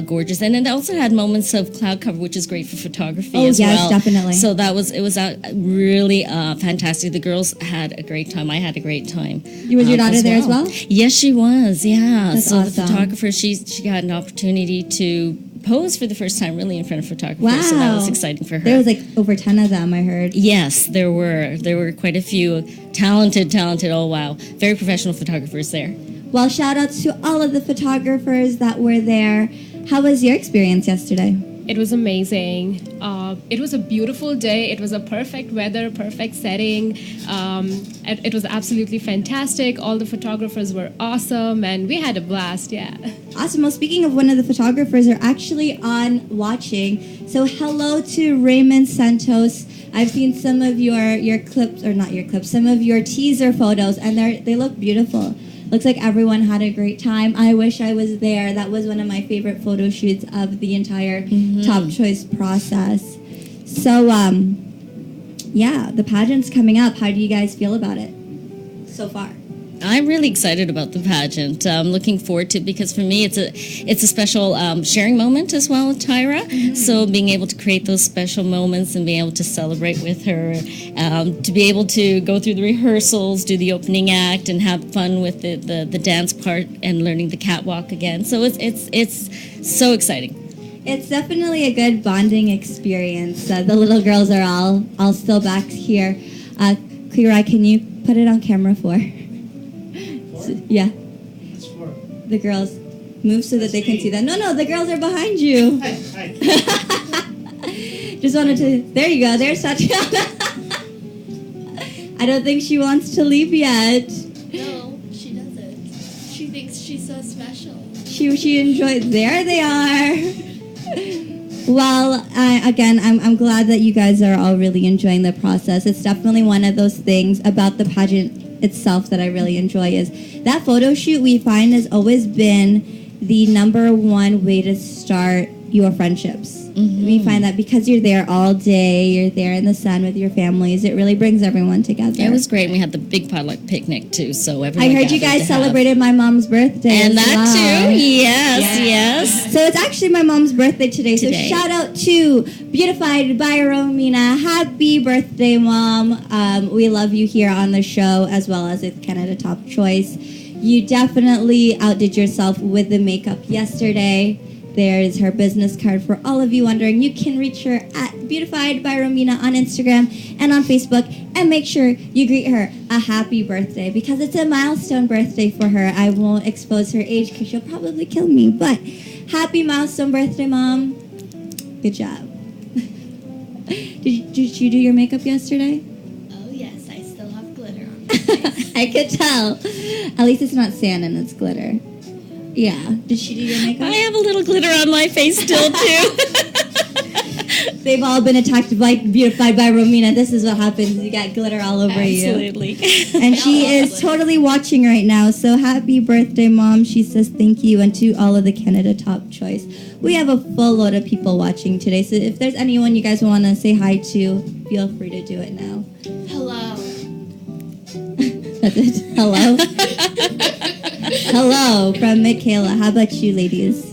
gorgeous. And it also had moments of cloud cover, which is great for photography as well. Oh, yes, definitely. So it was really fantastic. The girls had a great time. I had a great time. Was your daughter there as well? Yes, she was. Yeah. That's so awesome. The photographer, she got an opportunity to pose for the first time really in front of photographers. Wow. So that was exciting for her. There was like over 10 of them, I heard. Yes, there were quite a few talented, oh wow, very professional photographers there. Well, shout out to all of the photographers that were there. How was your experience yesterday? It was amazing. It was a beautiful day. It was a perfect weather, perfect setting. It was absolutely fantastic. All the photographers were awesome, and we had a blast, yeah. Awesome. Well, speaking of one of the photographers, are actually on watching. So hello to Raymond Santos. I've seen some of your clips, or not your clips, some of your teaser photos, and they look beautiful. Looks like everyone had a great time. I wish I was there. That was one of my favorite photo shoots of the entire Top Choice process. So, the pageant's coming up. How do you guys feel about it so far? I'm really excited about the pageant. I'm looking forward to it because for me it's a special sharing moment as well with Tyra. So being able to create those special moments and being able to celebrate with her, to be able to go through the rehearsals, do the opening act, and have fun with the dance part and learning the catwalk again. So it's so exciting. It's definitely a good bonding experience. The little girls are all still back here. Kira, can you put it on camera for? Yeah. The girls move so that they can see that. No, the girls are behind you. Just wanted to. There you go. There's Tatiana. I don't think she wants to leave yet. No, she doesn't. She thinks she's so special. She enjoyed. There they are. Well, again, I'm glad that you guys are all really enjoying the process. It's definitely one of those things about the pageant itself that I really enjoy is that photo shoot we find has always been the number one way to start your friendships. We find that because you're there all day, you're there in the sun with your families, it really brings everyone together. It was great. And we had the big potluck picnic too, so everyone I heard you guys celebrated my mom's birthday. And as that well. too. Yes. So it's actually my mom's birthday today. So Today. shout out to Beautified by Romina. Happy birthday, Mom. We love you here on the show as well as with Canada Top Choice. You definitely outdid yourself with the makeup yesterday. There's her business card for all of you wondering. You can reach her at Beautified by Romina on Instagram and on Facebook. And make sure you greet her a happy birthday because it's a milestone birthday for her. I won't expose her age because she'll probably kill me. But happy milestone birthday, Mom. Good job. Did you do your makeup yesterday? Oh yes, I still have glitter on my face. I could tell. At least it's not sand and it's glitter. Yeah. Did she do your makeup? I have a little glitter on my face still too. They've all been attacked by Beautified by Romina. This is what happens. You got glitter all over Absolutely. you. And she is totally watching right now. So happy birthday, Mom. She says thank you. And to all of the Canada Top Choice. We have a full load of people watching today. So if there's anyone you guys want to say hi to, feel free to do it now. Hello. That's it. Hello. Hello from Michaela. How about you, ladies?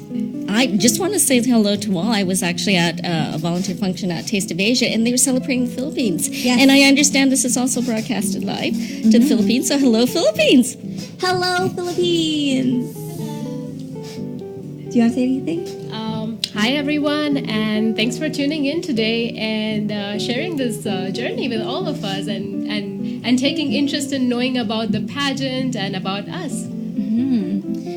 I just want to say hello to all. I was actually at a volunteer function at Taste of Asia, and they were celebrating the Philippines. Yes. And I understand this is also broadcasted live to the Philippines. So hello, Philippines. Hello, Philippines. Do you want to say anything? Hi everyone, and thanks for tuning in today and sharing this journey with all of us and taking interest in knowing about the pageant and about us.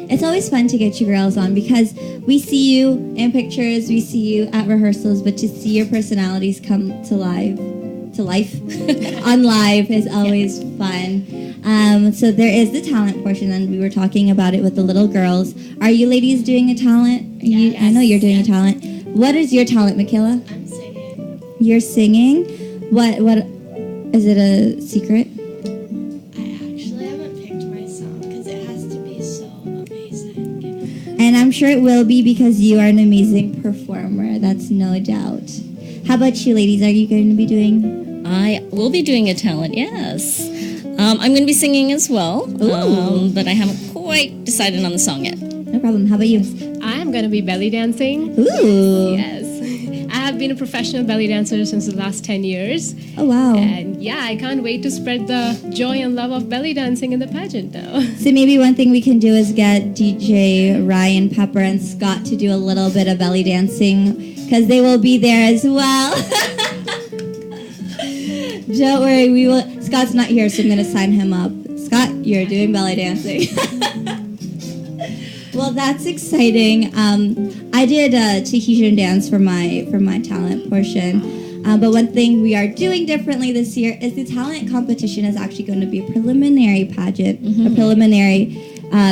It's always fun to get you girls on because we see you in pictures, we see you at rehearsals, but to see your personalities come to life on live is always fun. So there is the talent portion, and we were talking about it with the little girls. Are you ladies doing a talent? Yes. I know you're doing a talent. What is your talent, Michaela? I'm singing. You're singing? What is it a secret? I actually haven't picked my song because it has to be so amazing. And I'm sure it will be because you are an amazing performer. That's no doubt. How about you, ladies? Are you going to be doing? I will be doing a talent, yes. I'm going to be singing as well, but I haven't quite decided on the song yet. No problem. How about you? I am going to be belly dancing. Ooh. Yes. I have been a professional belly dancer since the last 10 years. Oh, wow. And yeah, I can't wait to spread the joy and love of belly dancing in the pageant now. So maybe one thing we can do is get DJ Ryan, Pepper, and Scott to do a little bit of belly dancing because they will be there as well. Don't worry, we will. Scott's not here, so I'm going to sign him up. Scott, you're doing belly dancing. Well, that's exciting. I did a Tahitian dance for my talent portion. But one thing we are doing differently this year is the talent competition is actually going to be a preliminary pageant, a preliminary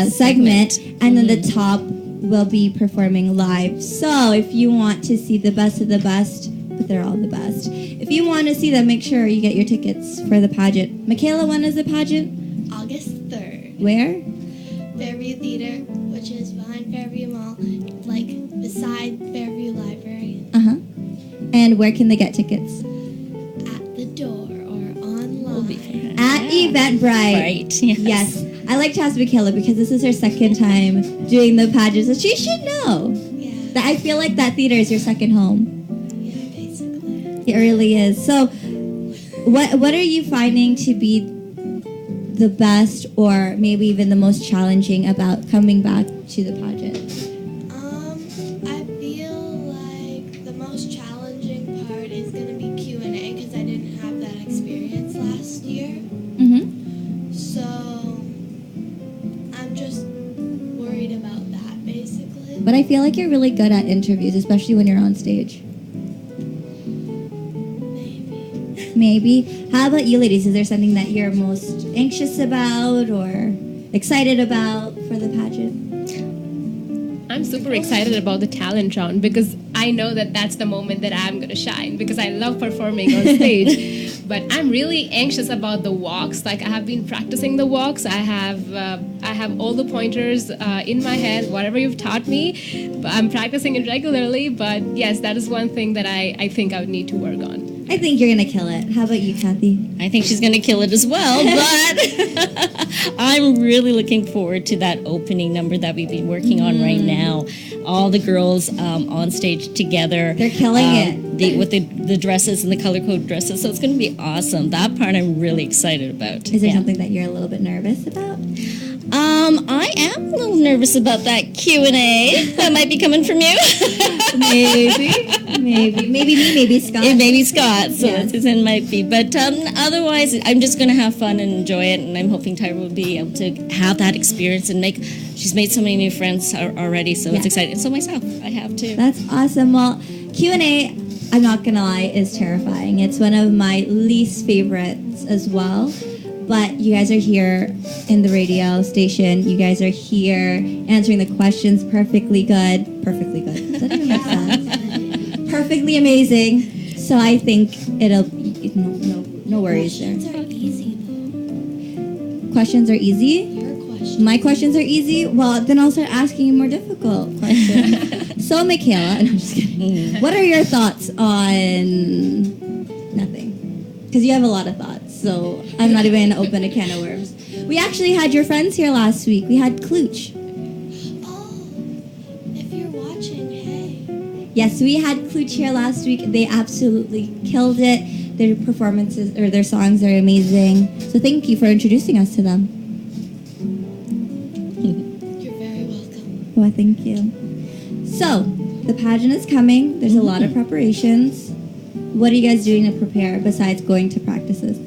segment, and then the top will be performing live. So if you want to see the best of the best, but they're all the best. If you want to see them, make sure you get your tickets for the pageant. Michaela, when is the pageant? August 3rd. Where? Fairview Theater, which is behind Fairview Mall, like beside Fairview Library. Uh-huh. And where can they get tickets? At the door or online. At Eventbrite. Right. Yes. I like to ask Michaela because this is her second time doing the pageant, so she should know. Yeah. I feel like that theater is your second home. Yeah, basically. It really is. So, what are you finding to be the best, or maybe even the most challenging about coming back to the pageant? I feel like the most challenging part is going to be Q&A because I didn't have that experience last year. Mm-hmm. So I'm just worried about that, basically. But I feel like you're really good at interviews, especially when you're on stage. Maybe. How about you, ladies? Is there something that you're most anxious about or excited about for the pageant? I'm super excited about the talent round because I I know that that's the moment that I'm going to shine because I love performing on stage. But I'm really anxious about the walks. Like I have been practicing the walks. I have all the pointers in my head, whatever you've taught me. But I'm practicing it regularly. But yes, that is one thing that I think I would need to work on. I think you're gonna kill it. How about you, Kathy? I think she's going to kill it as well, but I'm really looking forward to that opening number that we've been working on right now. All the girls on stage together. They're killing it. With the dresses and the color code dresses, so it's going to be awesome. That part I'm really excited about. Is there something that you're a little bit nervous about? I am a little nervous about that Q&A that might be coming from you. Maybe me, maybe Scott. It may be Scott, so it might be. But otherwise, I'm just going to have fun and enjoy it, and I'm hoping Tyra will be able to have that experience and she's made so many new friends already, so it's exciting. And so myself, I have too. That's awesome. Well, Q&A, I'm not going to lie, is terrifying. It's one of my least favorites as well. But you guys are here in the radio station. You guys are here answering the questions perfectly good. Perfectly good. Does that even make sense? Perfectly amazing. So I think it'll... No worries there. Questions are easy, though. Questions are easy? Your questions. My questions are easy? Well, then I'll start asking you more difficult questions. So, Michaela, and I'm just kidding. What are your thoughts on... Nothing. Because you have a lot of thoughts. So I'm not even going to open a can of worms. We actually had your friends here last week. We had Klooch. Oh, if you're watching, hey. Yes, we had Klooch here last week. They absolutely killed it. Their performances or their songs are amazing. So thank you for introducing us to them. You're very welcome. Well, thank you. So the pageant is coming. There's a lot of preparations. What are you guys doing to prepare besides going to practices?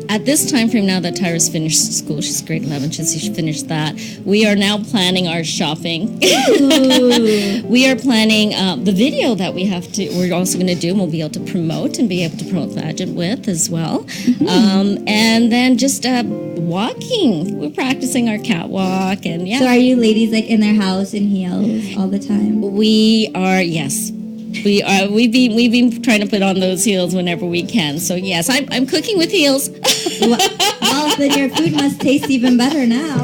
At this time frame now that Tyra's finished school, she's grade 11, she's finished that, we are now planning our shopping. We are planning the video that we're also going to do and we'll be able to promote and be able to promote the pageant with as well. And then just walking. We're practicing our catwalk and So are you ladies like in their house in heels all the time? We are, yes. We are. We've been trying to put on those heels whenever we can. So yes, I'm cooking with heels. Well, then your food must taste even better now.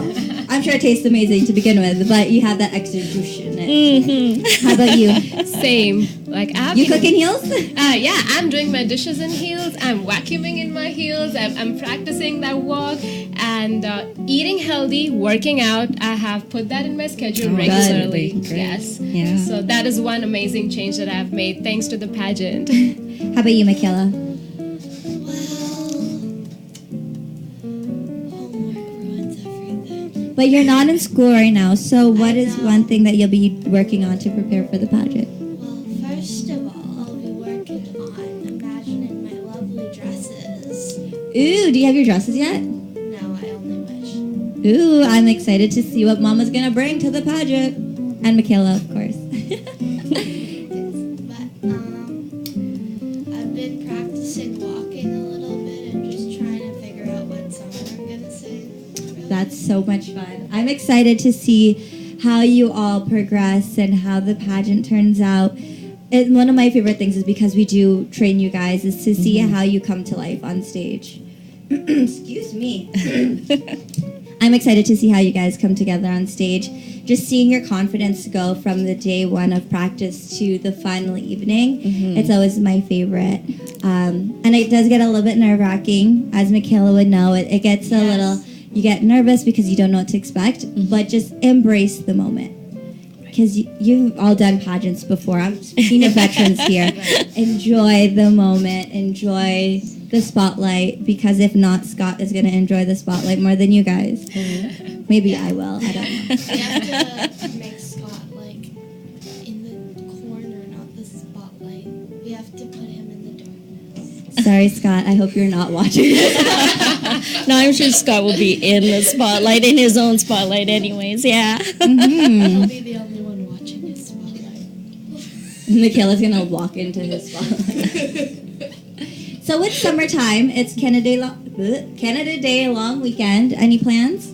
I'm sure it tastes amazing to begin with, but you have that extra juice in it. How about you? Same. Like you cook in heels? Yeah, I'm doing my dishes in heels. I'm vacuuming in my heels. I'm practicing that walk and eating healthy, working out. I have put that in my schedule regularly. Yes. Yeah. So that is one amazing change that I've made thanks to the pageant. How about you, Michaela? But you're not in school right now, so what is one thing that you'll be working on to prepare for the pageant? Well, first of all, I'll be working on imagining my lovely dresses. Ooh, do you have your dresses yet? No, I only wish. Ooh, I'm excited to see what Mama's gonna bring to the pageant. And Michaela, of course. But I've been practicing walking a little bit and just trying to figure out what song I'm gonna sing. That's so much fun. I'm excited to see how you all progress and how the pageant turns out. And one of my favorite things is because we do train you guys is to see how you come to life on stage. Excuse me. I'm excited to see how you guys come together on stage. Just seeing your confidence go from the day one of practice to the final evening, it's always my favorite. And it does get a little bit nerve-wracking, as Michaela would know. It gets a little, you get nervous because you don't know what to expect, but just embrace the moment. Because you've all done pageants before. I'm speaking of veterans here. Enjoy the moment. Enjoy the spotlight. Because if not, Scott is going to enjoy the spotlight more than you guys. Maybe I will. I don't know. We have to make Scott like in the corner, not the spotlight. We have to put him in the darkness. Sorry, Scott. I hope you're not watching. No, I'm sure Scott will be in the spotlight, in his own spotlight anyways, yeah. He'll be the only one watching his spotlight. Michaela's going to walk into his spotlight. So it's summertime. It's Canada Day long weekend. Any plans?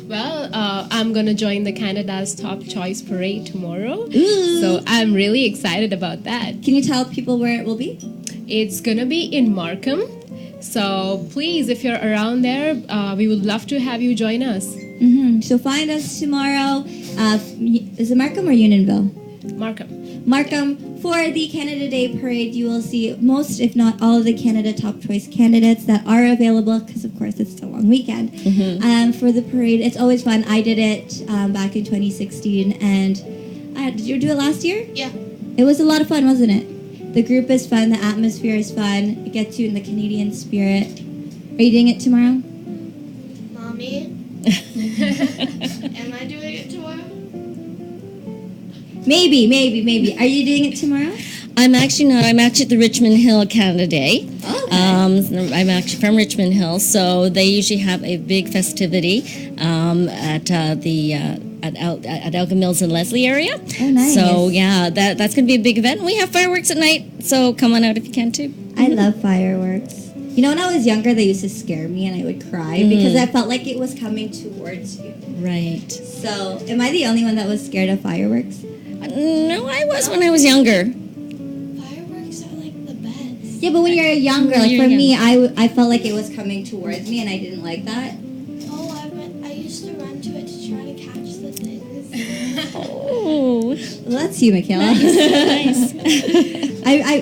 Well, well. I'm gonna join the Canada's Top Choice Parade tomorrow. Ooh. So I'm really excited about that. Can you tell people where it will be? It's gonna be in Markham. So please, if you're around there, we would love to have you join us. So find us tomorrow. Is it Markham or Unionville? Markham. For the Canada Day Parade, you will see most, if not all, of the Canada Top Choice candidates that are available, because of course it's a long weekend. For the parade, it's always fun. I did it back in 2016, and did you do it last year? Yeah. It was a lot of fun, wasn't it? The group is fun, the atmosphere is fun, it gets you in the Canadian spirit. Are you doing it tomorrow? Mommy? Am I doing it tomorrow? Maybe. Are you doing it tomorrow? I'm actually not. I'm actually at the Richmond Hill Canada Day. I'm actually from Richmond Hill, so they usually have a big festivity at Elgin Mills and Leslie area. Oh, nice. So yeah, that's going to be a big event. We have fireworks at night, so come on out if you can too. I love fireworks. You know, when I was younger, they used to scare me and I would cry because I felt like it was coming towards you. Right. So, am I the only one that was scared of fireworks? No, I was when I was younger. Fireworks are like the best. Yeah, but when you're younger, like for me, I felt like it was coming towards me and I didn't like that. Oh, I used to run to it to try to catch the things. Oh. Well, that's you, Michaela. Nice.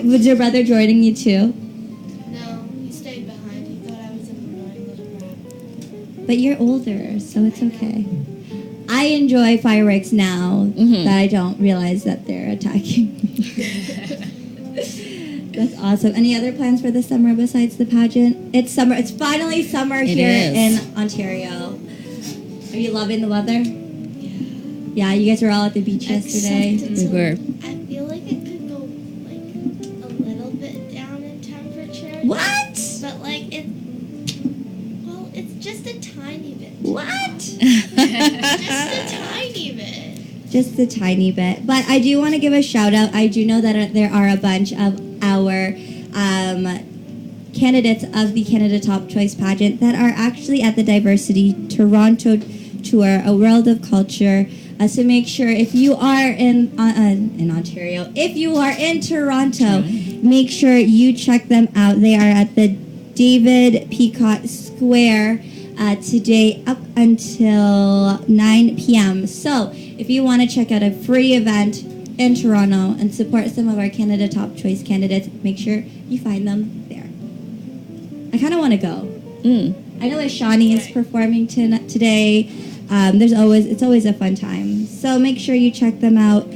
Was your brother joining you too? No, he stayed behind. He thought I was an annoying little brat. But you're older, so it's okay. I enjoy fireworks now that I don't realize that they're attacking me. That's awesome. Any other plans for the summer besides the pageant? It's summer. It's finally summer here in Ontario. Are you loving the weather? Yeah, you guys were all at the beach yesterday. We were. I feel like it could go like a little bit down in temperature. What? But like it's just a tiny bit. What? Just a tiny bit. Just a tiny bit. But I do want to give a shout out. I do know that there are a bunch of our candidates of the Canada Top Choice pageant that are actually at the Diversity Toronto Tour, a world of culture. So make sure if you are in Ontario, if you are in Toronto, make sure you check them out. They are at the David Peacock Square today up until 9 p.m. So if you want to check out a free event in Toronto and support some of our Canada Top Choice candidates, make sure you find them there. I kind of want to go. I know that Shawnee is performing today. It's always a fun time. So make sure you check them out.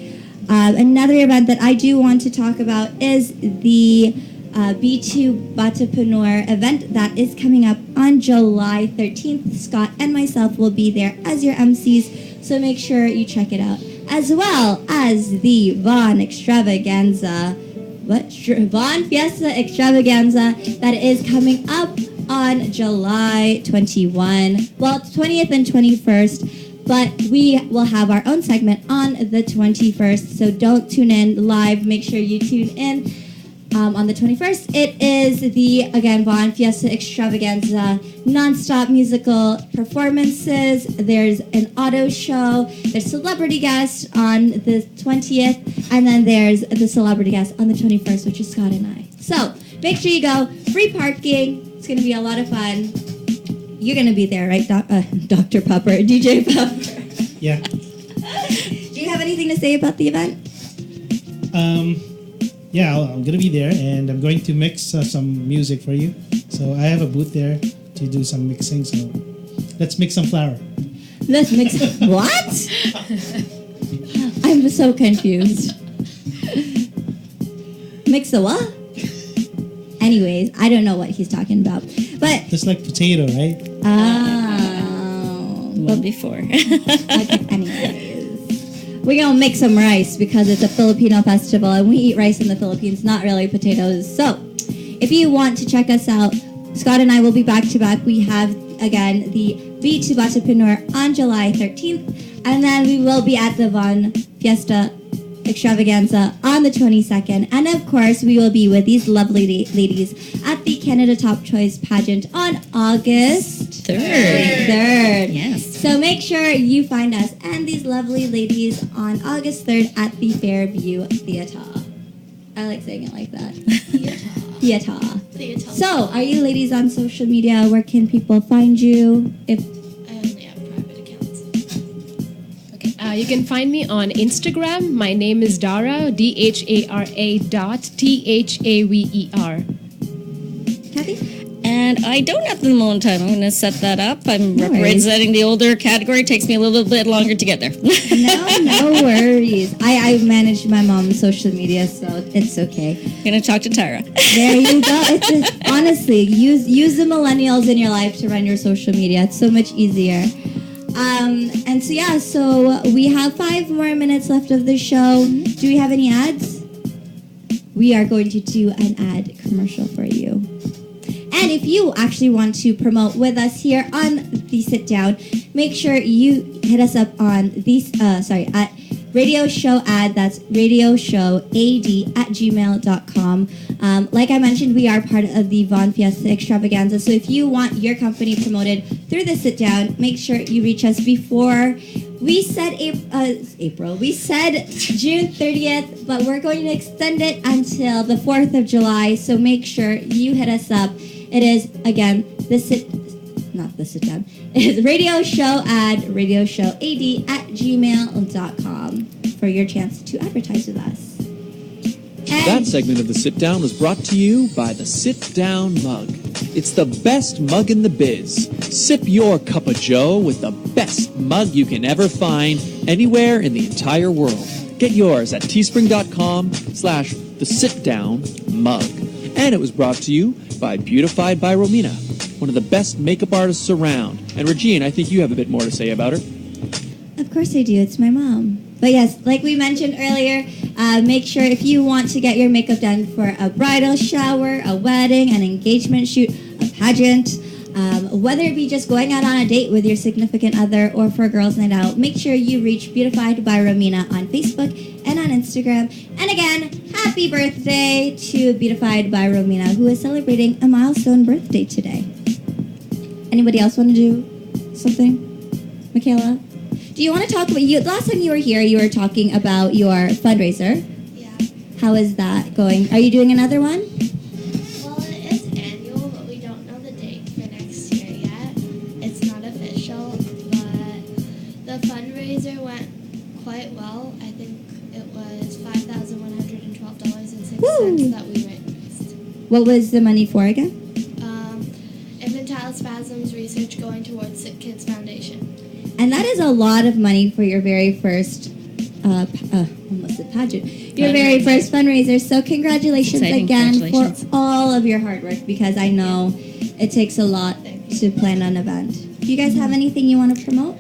Another event that I do want to talk about is the B2 Batapreneur event that is coming up on July 13th. Scott and myself will be there as your MCs, so make sure you check it out. As well as the Vaughn Extravaganza, Vaughn Fiesta Extravaganza that is coming up on July 20th and 21st. But we will have our own segment on the 21st, so don't tune in live. Make sure you tune in on the 21st. It is the, again, Vaughn Fiesta Extravaganza, non-stop musical performances. There's an auto show. There's celebrity guests on the 20th, and then there's the celebrity guest on the 21st, which is Scott and I. So make sure you go. Free parking. It's going to be a lot of fun. You're going to be there, right, Dr. Pupper, DJ Pupper? Yeah. Do you have anything to say about the event? Yeah, I'm going to be there, and I'm going to mix some music for you. So I have a booth there to do some mixing, so let's mix some flour. Let's mix what? I'm so confused. Mix the what? Anyways, I don't know what he's talking about. But just like potato, right? Well, before. Okay, anyways. We're going to make some rice because it's a Filipino festival and we eat rice in the Philippines, not really potatoes. So, if you want to check us out, Scott and I will be back to back. We have, again, the B2 Batapreneur on July 13th, and then we will be at the Vaughn Fiesta Extravaganza on the 22nd. And of course, we will be with these lovely ladies at the Canada Top Choice pageant on August 3rd. Yes. So make sure you find us and these lovely ladies on August 3rd at the Fairview Theatre. I like saying it like that. Theatre. So, are you ladies on social media? Where can people find you? If I only have private accounts. You can find me on Instagram. My name is Dara, DHARA.THAVER. Kathy? And I don't have the moment time. I'm going to set that up. I'm No worries. representing the older category. It takes me a little bit longer to get there. No worries. I manage my mom's social media, so it's okay. I'm going to talk to Tyra. There you go. It's just, honestly, use the millennials in your life to run your social media. It's so much easier. And so we have 5 more minutes left of the show. Do we have any ads? We are going to do an ad commercial for you. And if you actually want to promote with us here on the Sit Down, make sure you hit us up on at Radio Show Ad. That's radioshowad@gmail.com. Like I mentioned, we are part of the Von Fiesta Extravaganza. So if you want your company promoted through the Sit Down, make sure you reach us before. We said April. We said June 30th, but we're going to extend it until the 4th of July. So make sure you hit us up. It is, again, not the Sit Down. It is Radio Show Ad, radioshowad@gmail.com for your chance to advertise with us. That segment of the Sit Down was brought to you by the Sit Down Mug. It's the best mug in the biz. Sip your cup of joe with the best mug you can ever find anywhere in the entire world. Get yours at teespring.com/thesitdownmug. And it was brought to you by Beautified by Romina, one of the best makeup artists around. And Regine, I think you have a bit more to say about her. Of course I do. It's my mom. But yes, like we mentioned earlier, make sure if you want to get your makeup done for a bridal shower, a wedding, an engagement shoot, a pageant, whether it be just going out on a date with your significant other or for a girls' night out, make sure you reach Beautified by Romina on Facebook and on Instagram. And again, happy birthday to Beautified by Romina, who is celebrating a milestone birthday today. Anybody else want to do something? Michaela? Do you want to talk about you? Last time you were here, you were talking about your fundraiser. Yeah. How is that going? Are you doing another one? Well, it is annual, but we don't know the date for next year yet. It's not official, but the fundraiser went quite well. I think it was $5,112.06 that we raised. What was the money for again? Infantile spasms research going towards Sick Kids Foundation. And that is a lot of money for your very first, almost a pageant, your very first fundraiser. So congratulations again for all of your hard work, because I know it takes a lot to plan an event. Do you guys have anything you want to promote?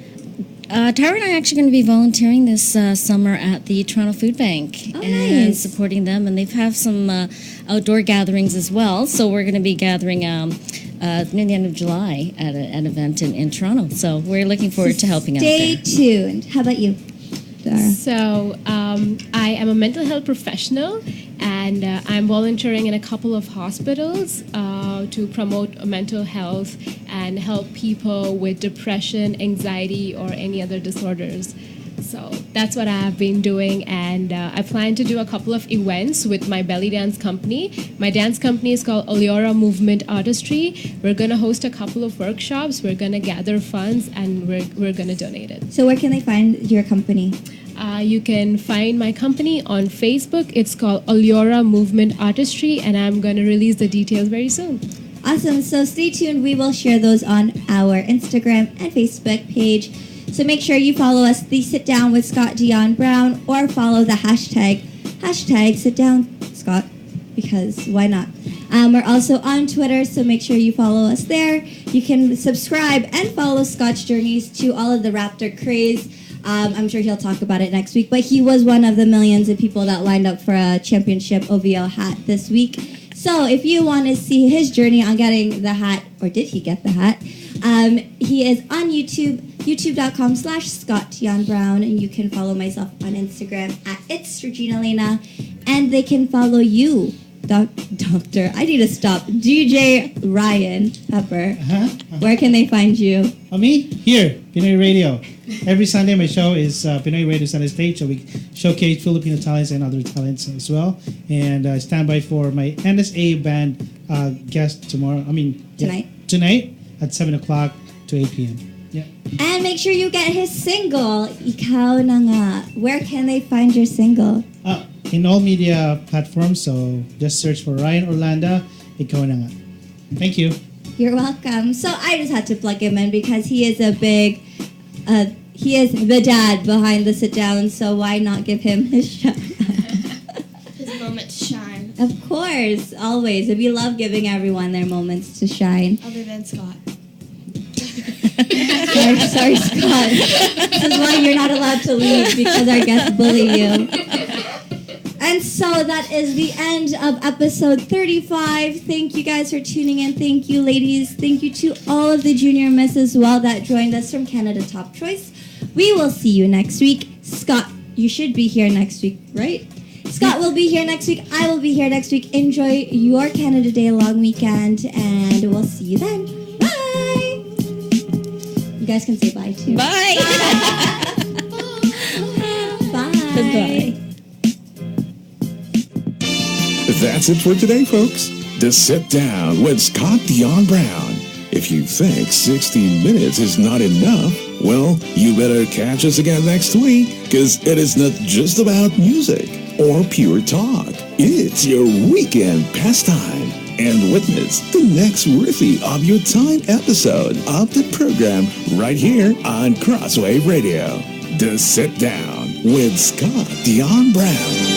Tara and I are actually going to be volunteering this summer at the Toronto Food Bank and supporting them. And they have some outdoor gatherings as well. So we're going to be gathering near the end of July at an event in Toronto. So we're looking forward to helping out there. Stay tuned. How about you, Dara? So I am a mental health professional, and I'm volunteering in a couple of hospitals to promote mental health and help people with depression, anxiety, or any other disorders. So that's what I have been doing, and I plan to do a couple of events with my belly dance company. My dance company is called Aliora Movement Artistry. We're going to host a couple of workshops. We're going to gather funds, and we're going to donate it. So where can they find your company? You can find my company on Facebook. It's called Aliora Movement Artistry, and I'm going to release the details very soon. Awesome. So stay tuned. We will share those on our Instagram and Facebook page. So make sure you follow us, The Sit Down with Scott Dion Brown, or follow the hashtag Sit Down Scott, because why not? We're also on Twitter, so make sure you follow us there. You can subscribe and follow Scott's journeys to all of the Raptor craze. I'm sure he'll talk about it next week, but he was one of the millions of people that lined up for a championship OVO hat this week. So if you want to see his journey on getting the hat, or did he get the hat, he is on YouTube, youtube.com/Scott Dion Brown, and you can follow myself on Instagram at It's Regine Alaina, and they can follow you Doctor, I need to stop. DJ Ryan Pepper. Where can they find you? Me? Here, Pinoy Radio. Every Sunday, my show is Pinoy Radio Sunday Stage, so we showcase Filipino talents and other talents as well. And stand by for my NSA band guest tomorrow. Tonight at 7 o'clock to 8 p.m. Yeah. And make sure you get his single, Ikaw Na Nga. Where can they find your single? In all media platforms, so just search for Ryan Orlando, Ikaw Na Nga. Thank you. You're welcome. So I just had to plug him in because he is he is the dad behind the sit down, so why not give him his shout out? His moment to shine. Of course, always. We love giving everyone their moments to shine. Other than Scott. Sorry, Scott. This is why you're not allowed to leave, because our guests bully you. And so that is the end of episode 35. Thank you guys for tuning in. Thank you, ladies. Thank you to all of the junior miss as well that joined us from Canada Top Choice. We will see you next week. Scott, you should be here next week, right? Scott will be here next week. I will be here next week. Enjoy your Canada Day long weekend, and we'll see you then. Bye! You guys can say bye, too. Bye! Bye! Goodbye. That's it for today, folks. To Sit Down with Scott Dion Brown. If you think 60 minutes is not enough, well, you better catch us again next week, because it is not just about music or pure talk. It's your weekend pastime. And witness the next riffy of your time episode of the program right here on Crosswave Radio. To Sit Down with Scott Dion Brown.